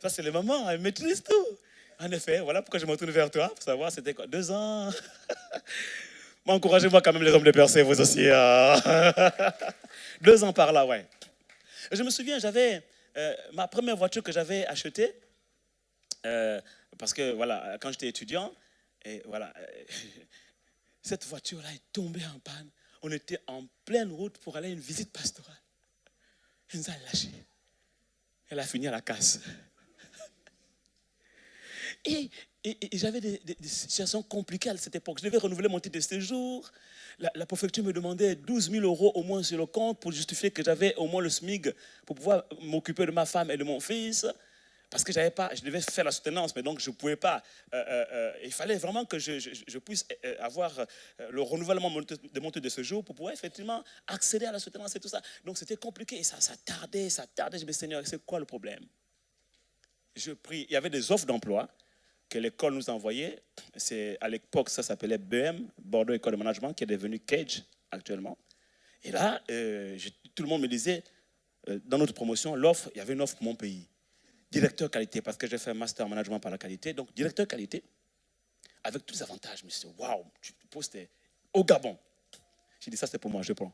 Ça, c'est le moment, elle maîtrise tout. En effet, voilà pourquoi je me tourne vers toi, pour savoir c'était quoi, 2 ans. Moi, encouragez-moi quand même les hommes de percée, vous aussi. 2 ans par là, ouais. Je me souviens, j'avais ma première voiture que j'avais achetée. Parce que voilà, quand j'étais étudiant, et voilà, cette voiture-là est tombée en panne. On était en pleine route pour aller à une visite pastorale. Elle nous a lâchés. Elle a fini à la casse. Et j'avais des situations compliquées à cette époque. Je devais renouveler mon titre de séjour. La préfecture me demandait 12 000 € au moins sur le compte pour justifier que j'avais au moins le SMIC pour pouvoir m'occuper de ma femme et de mon fils. Parce que je devais faire la soutenance, mais donc je ne pouvais pas. Il fallait vraiment que je puisse avoir le renouvellement de mon titre de séjour pour pouvoir effectivement accéder à la soutenance et tout ça. Donc c'était compliqué et ça tardait. Je me disais, Seigneur, c'est quoi le problème? Je prie. Il y avait des offres d'emploi que l'école nous envoyait. À l'époque, ça s'appelait BEM, Bordeaux École de Management, qui est devenu CAGE actuellement. Et là, tout le monde me disait, dans notre promotion, il y avait une offre pour mon pays. Directeur qualité, parce que j'ai fait un master en management par la qualité. Donc, directeur qualité, avec tous les avantages. Je me suis dit, waouh, tu postes au Gabon. J'ai dit, ça c'est pour moi, je prends.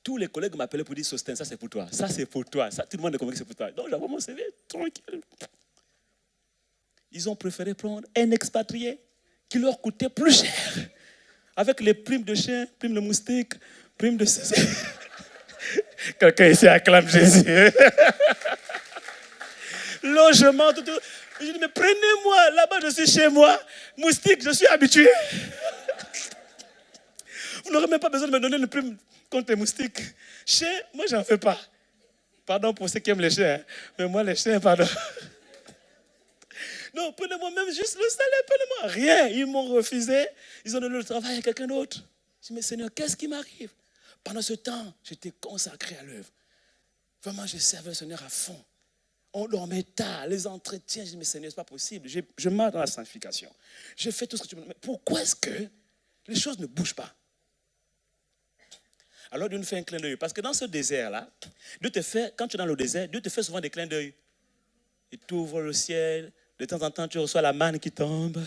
Tous les collègues m'appelaient pour dire, Sostène, ça c'est pour toi. Ça c'est pour toi. Ça, tout le monde est convaincu que c'est pour toi. Donc, j'avais mon CV, tranquille. Ils ont préféré prendre un expatrié qui leur coûtait plus cher. Avec les primes de chien, primes de moustique, primes de... Quelqu'un ici acclame Jésus. Logement, tout. Je dis, mais prenez-moi, là-bas je suis chez moi. Moustique, je suis habitué. Vous n'aurez même pas besoin de me donner une prime contre les moustiques. Chien, moi j'en fais pas. Pardon pour ceux qui aiment les chiens, hein. Mais moi les chiens, pardon. Non, prenez-moi même juste le salaire, prenez-moi. Rien, ils m'ont refusé. Ils ont donné le travail à quelqu'un d'autre. Je dis, mais Seigneur, qu'est-ce qui m'arrive? Pendant ce temps, j'étais consacré à l'œuvre. Vraiment, je servais le Seigneur à fond. On dormait tard, les entretiens. Je dis, mais Seigneur, ce n'est pas possible. Je marche dans la sanctification. Je fais tout ce que tu me dis. Mais pourquoi est-ce que les choses ne bougent pas? Alors Dieu nous fait un clin d'œil. Parce que dans ce désert-là, quand tu es dans le désert, Dieu te fait souvent des clins d'œil. Il t'ouvre le ciel. De temps en temps, tu reçois la manne qui tombe.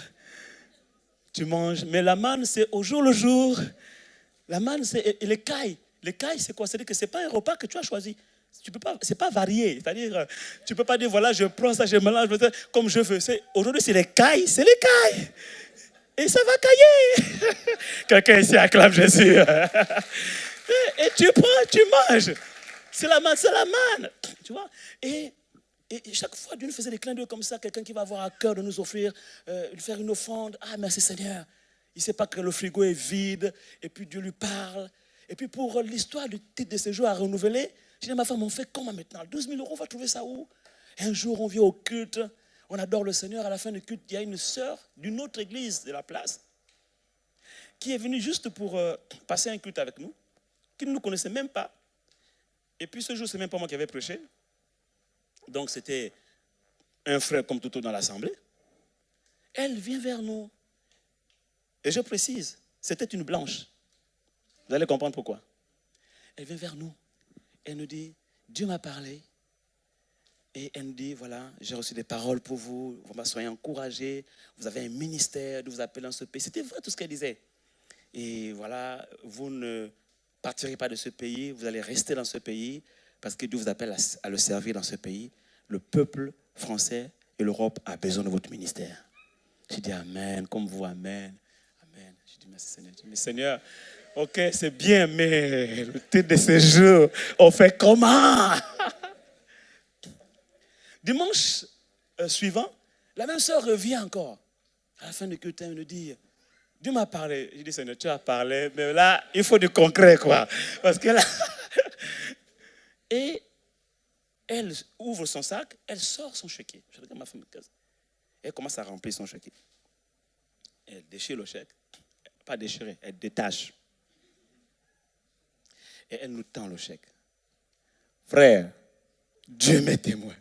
Tu manges. Mais la manne, c'est au jour le jour. La manne, c'est les cailles. Les cailles, c'est quoi? C'est-à-dire que ce n'est pas un repas que tu as choisi. Ce n'est pas varié. C'est-à-dire, tu ne peux pas dire, voilà, je prends ça, je mélange comme je veux. Aujourd'hui, c'est les cailles. Et ça va cailler. Quelqu'un ici acclame Jésus. Et tu prends, tu manges. C'est la manne. Tu vois? Et chaque fois, Dieu nous faisait des clins d'œil comme ça. Quelqu'un qui va avoir à cœur de nous offrir, faire une offrande. Ah, merci Seigneur. Il ne sait pas que le frigo est vide. Et puis Dieu lui parle. Et puis pour l'histoire du titre de séjour à renouveler, j'ai dit à ma femme, on fait comment maintenant? 12 000 €, on va trouver ça où? Un jour, on vient au culte. On adore le Seigneur. À la fin du culte, il y a une sœur d'une autre église de la place qui est venue juste pour passer un culte avec nous, qui ne nous connaissait même pas. Et puis ce jour, ce n'est même pas moi qui avais prêché. Donc c'était un frère comme tout autre dans l'assemblée. Elle vient vers nous. Et je précise, c'était une blanche. Vous allez comprendre pourquoi. Elle vient vers nous. Elle nous dit, Dieu m'a parlé. Et elle nous dit, voilà, j'ai reçu des paroles pour vous. Soyez encouragés. Vous avez un ministère de vous appeler dans ce pays. C'était vrai tout ce qu'elle disait. Et voilà, vous ne partirez pas de ce pays. Vous allez rester dans ce pays. Parce que Dieu vous appelle à le servir dans ce pays. Le peuple français et l'Europe a besoin de votre ministère. J'ai dit Amen, comme vous, Amen. Amen. J'ai dit merci Seigneur. J'ai dit, mais Seigneur, ok, c'est bien, mais le titre de séjour, on fait comment? Dimanche suivant, la même sœur revient encore. À la fin du culte, elle nous dit, Dieu m'a parlé. J'ai dit, Seigneur, tu as parlé, mais là, il faut du concret, quoi. Parce que là... Et elle ouvre son sac, elle sort son chéquier. Je regarde ma femme. Elle commence à remplir son chéquier. Elle déchire le chèque. Pas déchirer, elle détache. Et elle nous tend le chèque. Frère, Dieu m'est témoin.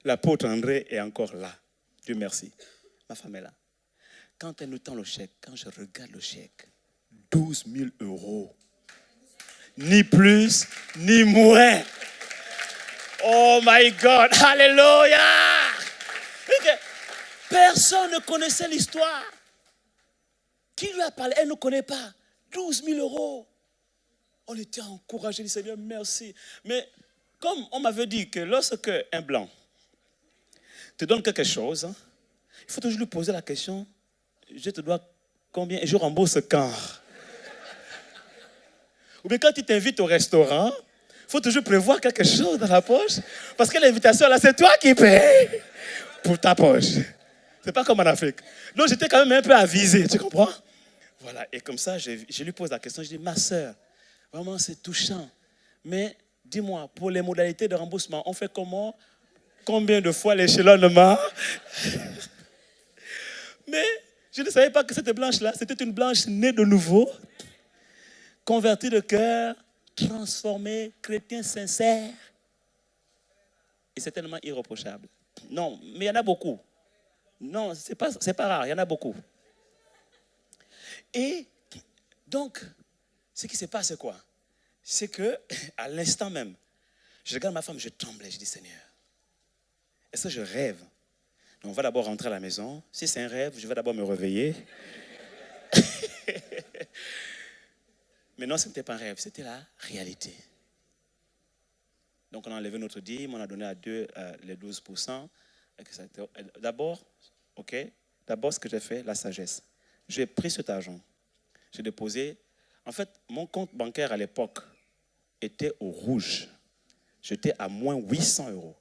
L'apôtre André est encore là. Dieu merci. Ma femme est là. Quand elle nous tend le chèque, quand je regarde le chèque, 12 000 €. Ni plus, ni moins. Oh my God, alléluia. Personne ne connaissait l'histoire. Qui lui a parlé? Elle ne connaît pas. 12 000 €. On était encouragés, dit Seigneur, merci. Mais comme on m'avait dit que lorsque un blanc te donne quelque chose, hein, il faut toujours lui poser la question, je te dois combien et je rembourse quand? Ou bien quand il t'invite au restaurant, il faut toujours prévoir quelque chose dans la poche, parce que l'invitation là, c'est toi qui payes pour ta poche. C'est pas comme en Afrique. Donc j'étais quand même un peu avisé, tu comprends? Voilà, et comme ça, je lui pose la question, je dis, ma soeur, vraiment c'est touchant, mais dis-moi, pour les modalités de remboursement, on fait comment? Combien de fois l'échelonnement? Mais je ne savais pas que cette blanche-là, c'était une blanche née de nouveau, convertie de cœur, transformée, chrétien sincère. Et c'est tellement irréprochable. Non, mais il y en a beaucoup. Non, c'est pas rare, il y en a beaucoup. Et donc, ce qui se passe, c'est quoi? C'est que, à l'instant même, je regarde ma femme, je tremblais, je dis, Seigneur, est-ce que je rêve? Donc, on va d'abord rentrer à la maison. Si c'est un rêve, je vais d'abord me réveiller. Mais non, ce n'était pas un rêve, c'était la réalité. Donc, on a enlevé notre dîme, on a donné à Dieu les 12%. D'abord, ce que j'ai fait, la sagesse. J'ai pris cet argent, j'ai déposé. En fait, mon compte bancaire à l'époque était au rouge. J'étais à moins 800 €.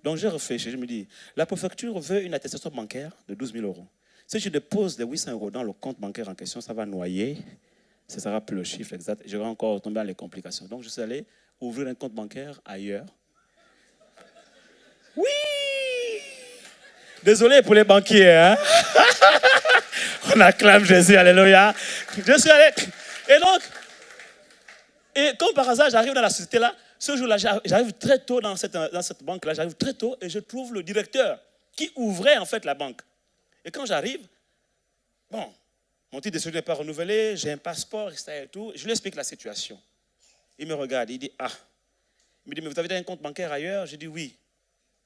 Donc, j'ai réfléchi, je me dis, la préfecture veut une attestation bancaire de 12 000 €. Si je dépose les 800 € dans le compte bancaire en question, ça va noyer. Ce ne sera plus le chiffre exact. Je vais encore tomber dans les complications. Donc, je suis allé ouvrir un compte bancaire ailleurs. Oui! Désolé pour les banquiers, hein? On acclame Jésus, alléluia. Je suis allé. Et comme par hasard, j'arrive dans la société là. Ce jour-là, j'arrive très tôt dans cette banque-là. J'arrive très tôt et je trouve le directeur qui ouvrait en fait la banque. Et quand j'arrive, bon, mon titre de séjour n'est pas renouvelé, j'ai un passeport, etc. et tout. Je lui explique la situation. Il me regarde, il dit, ah. Il me dit, mais vous avez un compte bancaire ailleurs? Je dis, oui.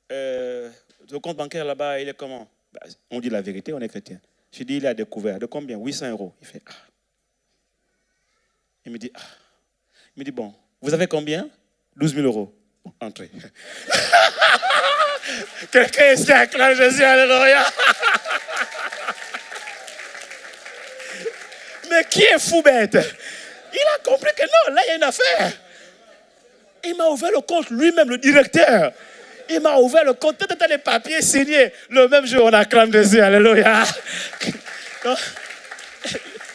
Le compte bancaire là-bas, il est comment? On dit la vérité, on est chrétien. Je dis, il a découvert. De combien? 800 €. Il fait, ah. Il me dit, ah. Il me dit, bon, vous avez combien? 12 000 €. Bon, entrez. Quelqu'un est-ce qui acclame Jésus, alléluia? Mais qui est fou bête? Il a compris que non, là il y a une affaire. Il m'a ouvert le compte lui-même, le directeur. Il m'a ouvert le compte, tout les papiers signés. Le même jour, on acclame Jésus, alléluia.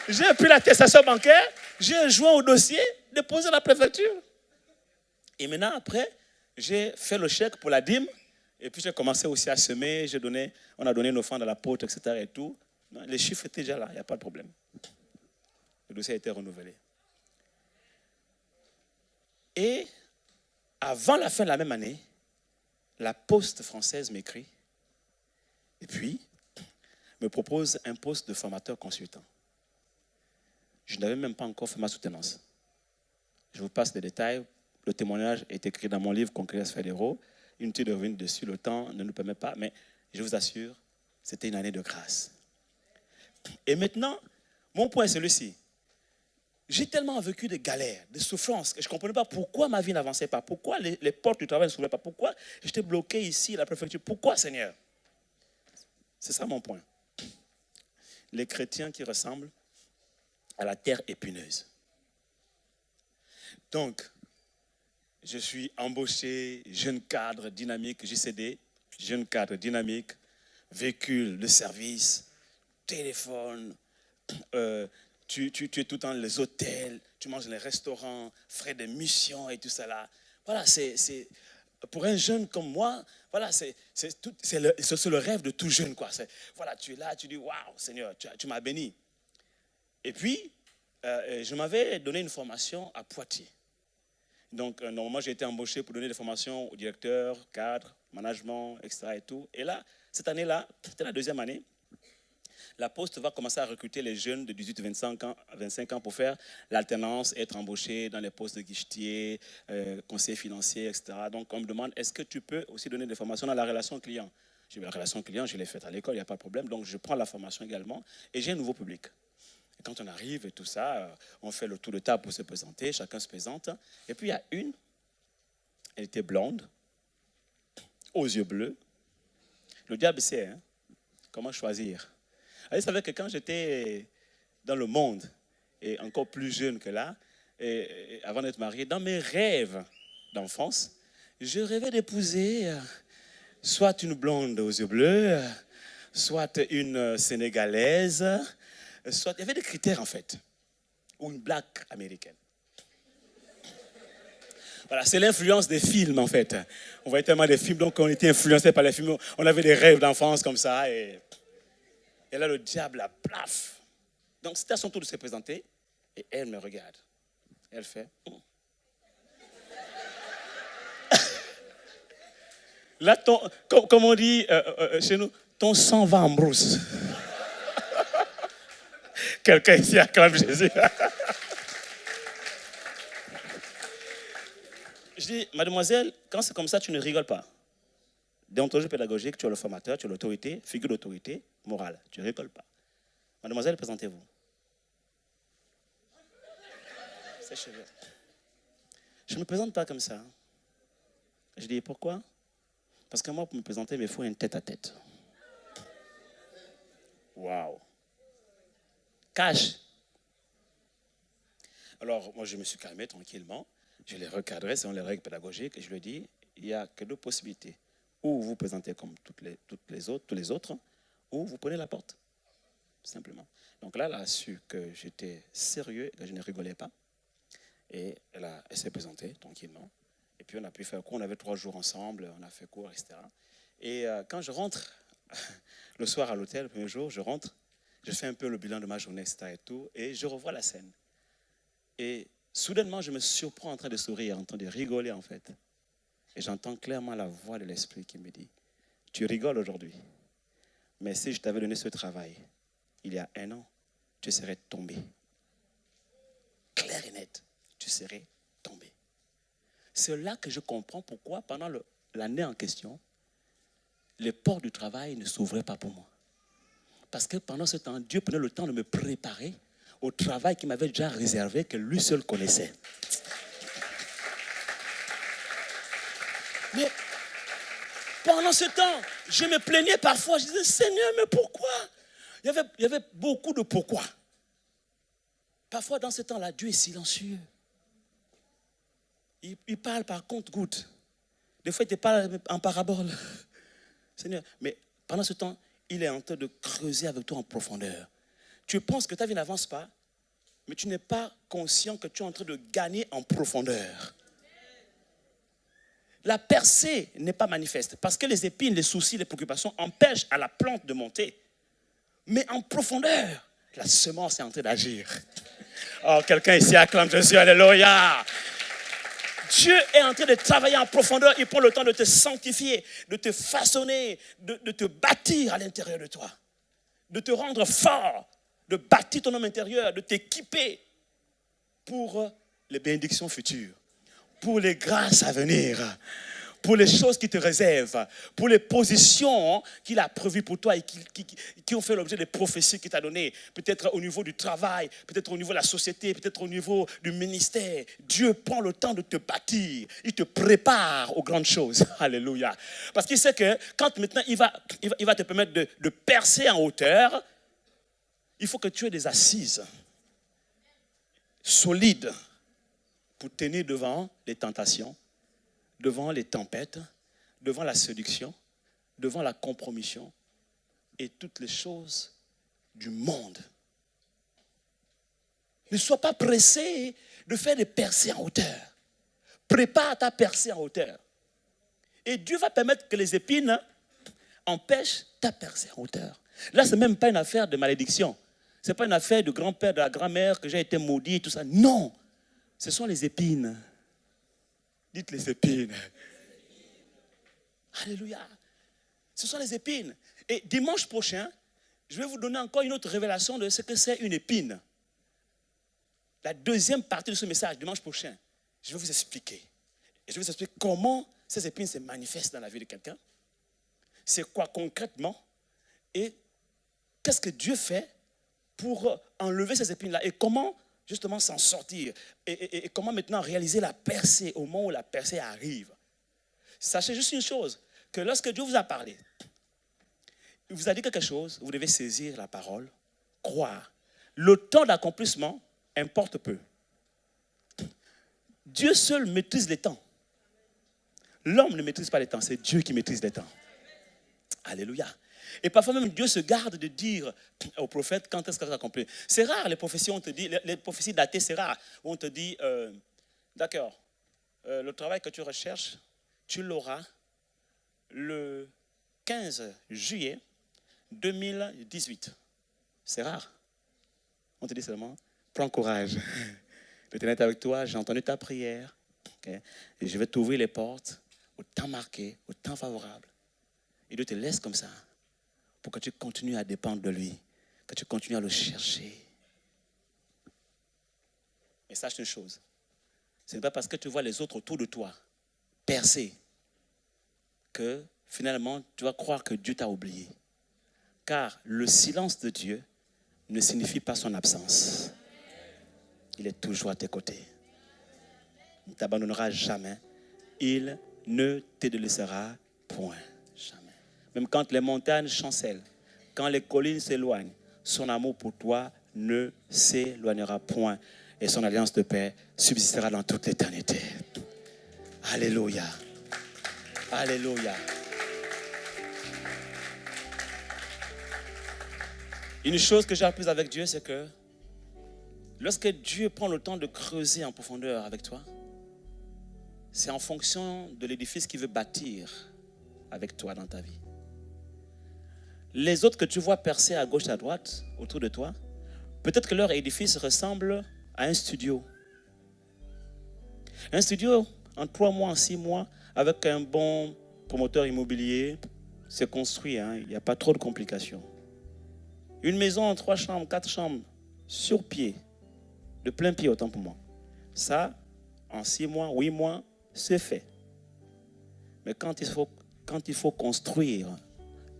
J'ai pris l'attestation bancaire, j'ai joint au dossier, déposé à la préfecture. Et maintenant, après, j'ai fait le chèque pour la dîme. Et puis, j'ai commencé aussi à semer. On a donné une offrande à la porte, etc. Et tout. Les chiffres étaient déjà là, il n'y a pas de problème. Le dossier a été renouvelé. Et avant la fin de la même année, la Poste française m'écrit et puis me propose un poste de formateur consultant. Je n'avais même pas encore fait ma soutenance. Je vous passe des détails. Le témoignage est écrit dans mon livre Conquérir fédéraux. Inutile de revenir dessus, le temps ne nous permet pas, mais je vous assure, c'était une année de grâce. Et maintenant, mon point est celui-ci. J'ai tellement vécu de galères, de souffrances, que je ne comprenais pas pourquoi ma vie n'avançait pas, pourquoi les portes du travail ne s'ouvraient pas, pourquoi j'étais bloqué ici à la préfecture, pourquoi Seigneur? C'est ça mon point. Les chrétiens qui ressemblent à la terre épineuse. Donc, je suis embauché, jeune cadre dynamique, JCD, jeune cadre dynamique, véhicule de service, téléphone, tu es tout le temps dans les hôtels, tu manges dans les restaurants, frais de mission et tout ça là. Voilà, c'est pour un jeune comme moi, voilà, c'est le rêve de tout jeune, quoi. Voilà, tu es là, tu dis, waouh, Seigneur, tu m'as béni. Et puis, je m'avais donné une formation à Poitiers. Donc, normalement, j'ai été embauché pour donner des formations aux directeurs, cadres, management, etc. et tout. Et là, cette année-là, c'était la deuxième année, la Poste va commencer à recruter les jeunes de 18 à 25 ans pour faire l'alternance, être embauché dans les postes de guichetier, conseiller financier, etc. Donc, on me demande, est-ce que tu peux aussi donner des formations dans la relation client? J'ai dit, la relation client, je l'ai faite à l'école, il n'y a pas de problème. Donc, je prends la formation également et j'ai un nouveau public. Et quand on arrive et tout ça, on fait le tour de table pour se présenter, chacun se présente. Et puis, il y a une, elle était blonde, aux yeux bleus, Le diable sait comment choisir. Vous savez que quand j'étais dans le monde, et encore plus jeune que là, et avant d'être marié, dans mes rêves d'enfance, je rêvais d'épouser soit une blonde aux yeux bleus, soit une sénégalaise, soit... Il y avait des critères en fait, ou une black américaine. Voilà, c'est l'influence des films en fait. On voyait tellement des films, donc on était influencé par les films. On avait des rêves d'enfance comme ça. Et là, le diable la plaf. Donc c'était à son tour de se présenter. Et elle me regarde. Elle fait... Là, comme on dit chez nous, ton sang va en brousse. Quelqu'un ici acclame Jésus. Je dis, mademoiselle, quand c'est comme ça, tu ne rigoles pas. Déontologie pédagogique, tu es le formateur, tu es l'autorité, figure d'autorité morale. Tu ne rigoles pas. Mademoiselle, présentez-vous. Ses cheveux. Je ne me présente pas comme ça. Je dis, pourquoi? Parce que moi, pour me présenter, il me faut une tête-à-tête. Waouh. Cash. Alors, moi, je me suis calmé tranquillement. Je les recadrais selon les règles pédagogiques et je lui ai dit, il n'y a que deux possibilités. Ou vous vous présentez comme tous les autres, ou vous prenez la porte. Simplement. Donc là, elle a su que j'étais sérieux et que je ne rigolais pas. Et elle s'est présentée tranquillement. Et puis on a pu faire cours. On avait 3 jours ensemble, on a fait cours, etc. Et quand je rentre le soir à l'hôtel, le premier jour, je rentre, je fais un peu le bilan de ma journée, etc. Et je revois la scène. Et soudainement, je me surprends en train de sourire, en train de rigoler en fait. Et j'entends clairement la voix de l'esprit qui me dit, tu rigoles aujourd'hui, mais si je t'avais donné ce travail, il y a 1 an, tu serais tombé. Clair et net, tu serais tombé. C'est là que je comprends pourquoi pendant l'année en question, les portes du travail ne s'ouvraient pas pour moi. Parce que pendant ce temps, Dieu prenait le temps de me préparer au travail qu'il m'avait déjà réservé, que lui seul connaissait. Mais pendant ce temps, je me plaignais parfois. Je disais, Seigneur, mais pourquoi? Il y avait beaucoup de pourquoi. Parfois, dans ce temps-là, Dieu est silencieux. Il parle par compte-gouttes. Des fois, il te parle en parabole. Seigneur, mais pendant ce temps, il est en train de creuser avec toi en profondeur. Tu penses que ta vie n'avance pas, mais tu n'es pas conscient que tu es en train de gagner en profondeur. La percée n'est pas manifeste parce que les épines, les soucis, les préoccupations empêchent à la plante de monter. Mais en profondeur, la semence est en train d'agir. Oh, quelqu'un ici acclame Jésus, alléluia. Dieu est en train de travailler en profondeur. Il prend le temps de te sanctifier, de te façonner, de te bâtir à l'intérieur de toi, de te rendre fort, de bâtir ton homme intérieur, de t'équiper pour les bénédictions futures, pour les grâces à venir, pour les choses qui te réservent, pour les positions qu'il a prévues pour toi et qui ont fait l'objet des prophéties qu'il t'a données, peut-être au niveau du travail, peut-être au niveau de la société, peut-être au niveau du ministère. Dieu prend le temps de te bâtir, il te prépare aux grandes choses. Alléluia. Parce qu'il sait que quand maintenant il va te permettre de percer en hauteur, il faut que tu aies des assises solides pour tenir devant les tentations, devant les tempêtes, devant la séduction, devant la compromission et toutes les choses du monde. Ne sois pas pressé de faire des percées en hauteur. Prépare ta percée en hauteur. Et Dieu va permettre que les épines empêchent ta percée en hauteur. Là, ce n'est même pas une affaire de malédiction. Ce n'est pas une affaire du grand-père, de la grand-mère, que j'ai été maudit et tout ça. Non, ce sont les épines. Dites les épines. Alléluia. Ce sont les épines. Et dimanche prochain, je vais vous donner encore une autre révélation de ce que c'est une épine. La deuxième partie de ce message, dimanche prochain, je vais vous expliquer. Et je vais vous expliquer comment ces épines se manifestent dans la vie de quelqu'un. C'est quoi concrètement? Et qu'est-ce que Dieu fait pour enlever ces épines-là? Et comment justement s'en sortir? Et comment maintenant réaliser la percée au moment où la percée arrive? Sachez juste une chose, que lorsque Dieu vous a parlé, vous a dit quelque chose, vous devez saisir la parole, croire. Le temps d'accomplissement importe peu. Dieu seul maîtrise les temps. L'homme ne maîtrise pas les temps, c'est Dieu qui maîtrise les temps. Alléluia. Et parfois même Dieu se garde de dire au prophète quand est-ce que ça s'accomplit. C'est rare les prophéties, on te dit, les prophéties datées, c'est rare. On te dit, d'accord, le travail que tu recherches, tu l'auras le 15 juillet 2018. C'est rare. On te dit seulement, prends courage. L'Éternel est avec toi, j'ai entendu ta prière. Okay? Et je vais t'ouvrir les portes au temps marqué, au temps favorable. Et Dieu te laisse comme ça pour que tu continues à dépendre de lui, que tu continues à le chercher. Mais sache une chose, ce n'est pas parce que tu vois les autres autour de toi percer que finalement tu vas croire que Dieu t'a oublié. Car le silence de Dieu ne signifie pas son absence. Il est toujours à tes côtés. Il ne t'abandonnera jamais. Il ne te délaissera point. Jamais. Même quand les montagnes chancellent, quand les collines s'éloignent, son amour pour toi ne s'éloignera point. Et son alliance de paix subsistera dans toute l'éternité. Alléluia. Alléluia. Une chose que j'ai apprise avec Dieu, c'est que lorsque Dieu prend le temps de creuser en profondeur avec toi, c'est en fonction de l'édifice qu'il veut bâtir avec toi dans ta vie. Les autres que tu vois percer à gauche et à droite autour de toi, peut-être que leur édifice ressemble à un studio. Un studio, en 3 mois, en 6 mois, avec un bon promoteur immobilier, c'est construit, hein, il n'y a pas trop de complications. Une maison en 3 chambres, 4 chambres, sur pied, de plein pied autant pour moi. Ça, en 6 mois, 8 mois, c'est fait. Mais quand il faut construire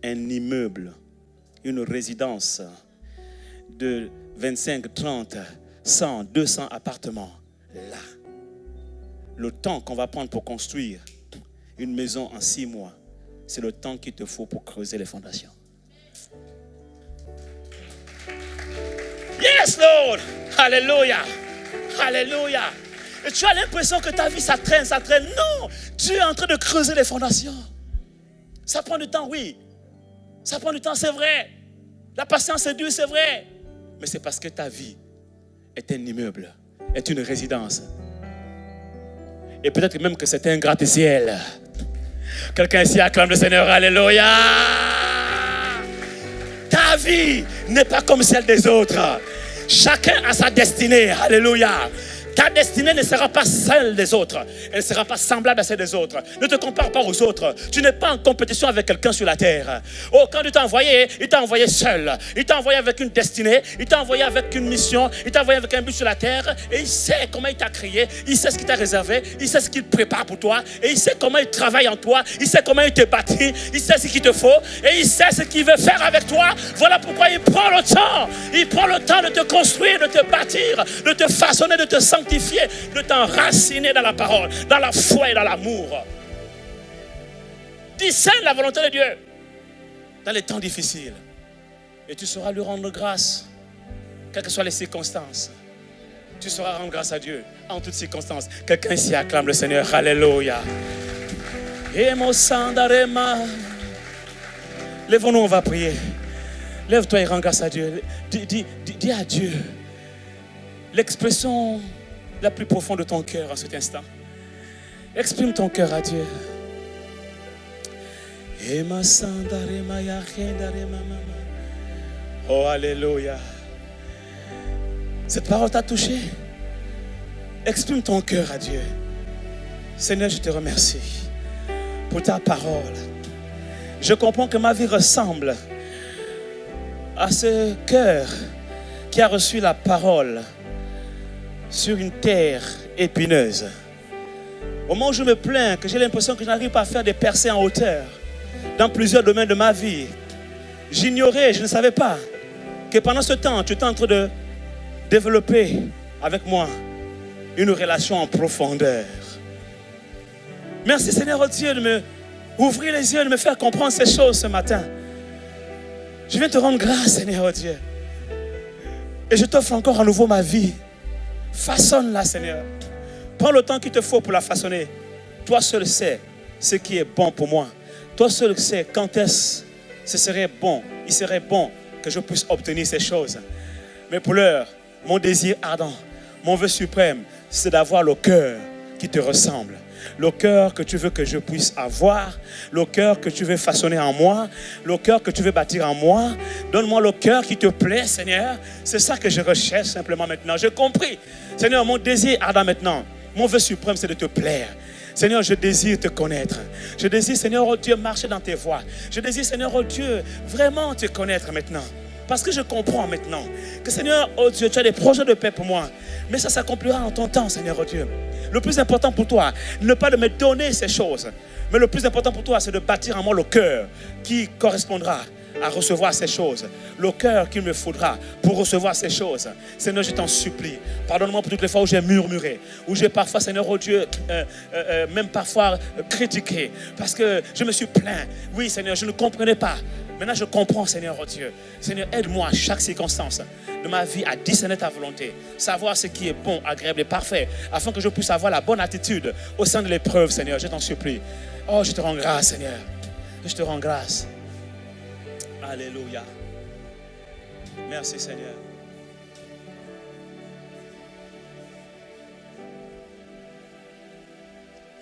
un immeuble, une résidence de 25, 30, 100, 200 appartements, là, le temps qu'on va prendre pour construire une maison en 6 mois, c'est le temps qu'il te faut pour creuser les fondations. Yes, Lord! Alléluia! Alléluia! Et tu as l'impression que ta vie, ça traîne. Non! Tu es en train de creuser les fondations. Ça prend du temps, oui. Ça prend du temps, c'est vrai. La patience est dure, c'est vrai. Mais c'est parce que ta vie est un immeuble, est une résidence. Et peut-être même que c'est un gratte-ciel. Quelqu'un ici acclame le Seigneur, alléluia. Ta vie n'est pas comme celle des autres. Chacun a sa destinée, alléluia. Ta destinée ne sera pas celle des autres. Elle ne sera pas semblable à celle des autres. Ne te compare pas aux autres. Tu n'es pas en compétition avec quelqu'un sur la terre. Oh, quand il t'a envoyé seul. Il t'a envoyé avec une destinée. Il t'a envoyé avec une mission. Il t'a envoyé avec un but sur la terre. Et il sait comment il t'a créé. Il sait ce qu'il t'a réservé. Il sait ce qu'il prépare pour toi. Et il sait comment il travaille en toi. Il sait comment il te bâtit. Il sait ce qu'il te faut. Et il sait ce qu'il veut faire avec toi. Voilà pourquoi il prend le temps. Il prend le temps de te construire, de te bâtir, de te façonner, de te sanctifier, de t'enraciner dans la parole, dans la foi et dans l'amour. Discerne la volonté de Dieu dans les temps difficiles et tu sauras lui rendre grâce, quelles que soient les circonstances. Tu sauras rendre grâce à Dieu en toutes circonstances. Quelqu'un ici acclame le Seigneur, alléluia. Lève-nous, on va prier. Lève-toi et rends grâce à Dieu. Dis à Dieu l'expression la plus profonde de ton cœur en cet instant. Exprime ton cœur à Dieu. Oh, alléluia. Cette parole t'a touché. Exprime ton cœur à Dieu. Seigneur, je te remercie pour ta parole. Je comprends que ma vie ressemble à ce cœur qui a reçu la parole sur une terre épineuse. Au moment où je me plains, que j'ai l'impression que je n'arrive pas à faire des percées en hauteur dans plusieurs domaines de ma vie, j'ignorais, je ne savais pas que pendant ce temps, tu es en train de développer avec moi une relation en profondeur. Merci Seigneur Dieu de me ouvrir les yeux, de me faire comprendre ces choses ce matin. Je viens te rendre grâce, Seigneur, oh Dieu. Et je t'offre encore à nouveau ma vie. Façonne-la, Seigneur. Prends le temps qu'il te faut pour la façonner. Toi seul sais ce qui est bon pour moi. Toi seul sais quand est-ce ce serait bon. Il serait bon que je puisse obtenir ces choses. Mais pour l'heure, mon désir ardent, mon vœu suprême, c'est d'avoir le cœur qui te ressemble. Le cœur que tu veux que je puisse avoir, le cœur que tu veux façonner en moi, le cœur que tu veux bâtir en moi. Donne-moi le cœur qui te plaît, Seigneur. C'est ça que je recherche simplement maintenant. J'ai compris. Seigneur, mon désir ardent maintenant, mon vœu suprême, c'est de te plaire. Seigneur, je désire te connaître. Je désire, Seigneur, oh Dieu, marcher dans tes voies. Je désire, Seigneur, oh Dieu, vraiment te connaître maintenant. Parce que je comprends maintenant que, Seigneur, oh Dieu, tu as des projets de paix pour moi. Mais ça s'accomplira en ton temps, Seigneur, oh Dieu. Le plus important pour toi, ne pas de me donner ces choses. Mais le plus important pour toi, c'est de bâtir en moi le cœur qui correspondra à recevoir ces choses. Le cœur qu'il me faudra pour recevoir ces choses. Seigneur, je t'en supplie. Pardonne-moi pour toutes les fois où j'ai murmuré. Où j'ai parfois, Seigneur, oh Dieu, même parfois critiqué. Parce que je me suis plaint. Oui, Seigneur, je ne comprenais pas. Maintenant, je comprends, Seigneur, oh Dieu. Seigneur, aide-moi à chaque circonstance de ma vie à discerner ta volonté. Savoir ce qui est bon, agréable et parfait. Afin que je puisse avoir la bonne attitude au sein de l'épreuve, Seigneur. Je t'en supplie. Oh, je te rends grâce, Seigneur. Je te rends grâce. Alléluia. Merci, Seigneur.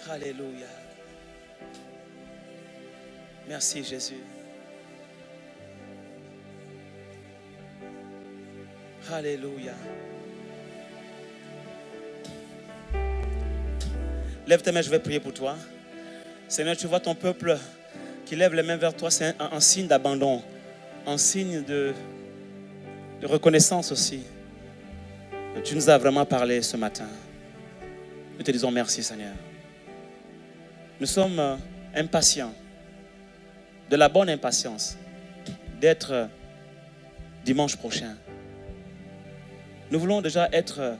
Alléluia. Merci, Jésus. Alléluia. Lève tes mains, je vais prier pour toi. Seigneur, tu vois ton peuple qui lève les mains vers toi, c'est un signe d'abandon, un signe de reconnaissance aussi. Tu nous as vraiment parlé ce matin. Nous te disons merci, Seigneur. Nous sommes impatients, de la bonne impatience, d'être dimanche prochain. Nous voulons déjà être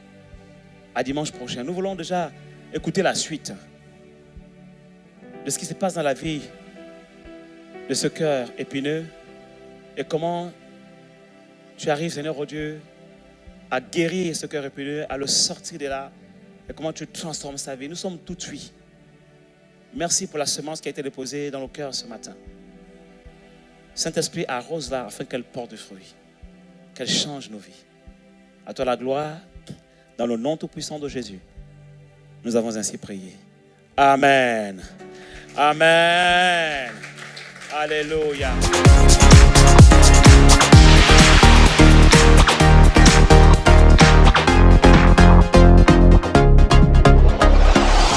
à dimanche prochain. Nous voulons déjà écouter la suite de ce qui se passe dans la vie de ce cœur épineux et comment tu arrives, Seigneur, oh Dieu, à guérir ce cœur épineux, à le sortir de là et comment tu transformes sa vie. Nous sommes tout oui. Merci pour la semence qui a été déposée dans nos cœurs ce matin. Saint-Esprit, arrose-la afin qu'elle porte du fruit, qu'elle change nos vies. À toi la gloire, dans le nom tout-puissant de Jésus. Nous avons ainsi prié. Amen. Amen. Alléluia.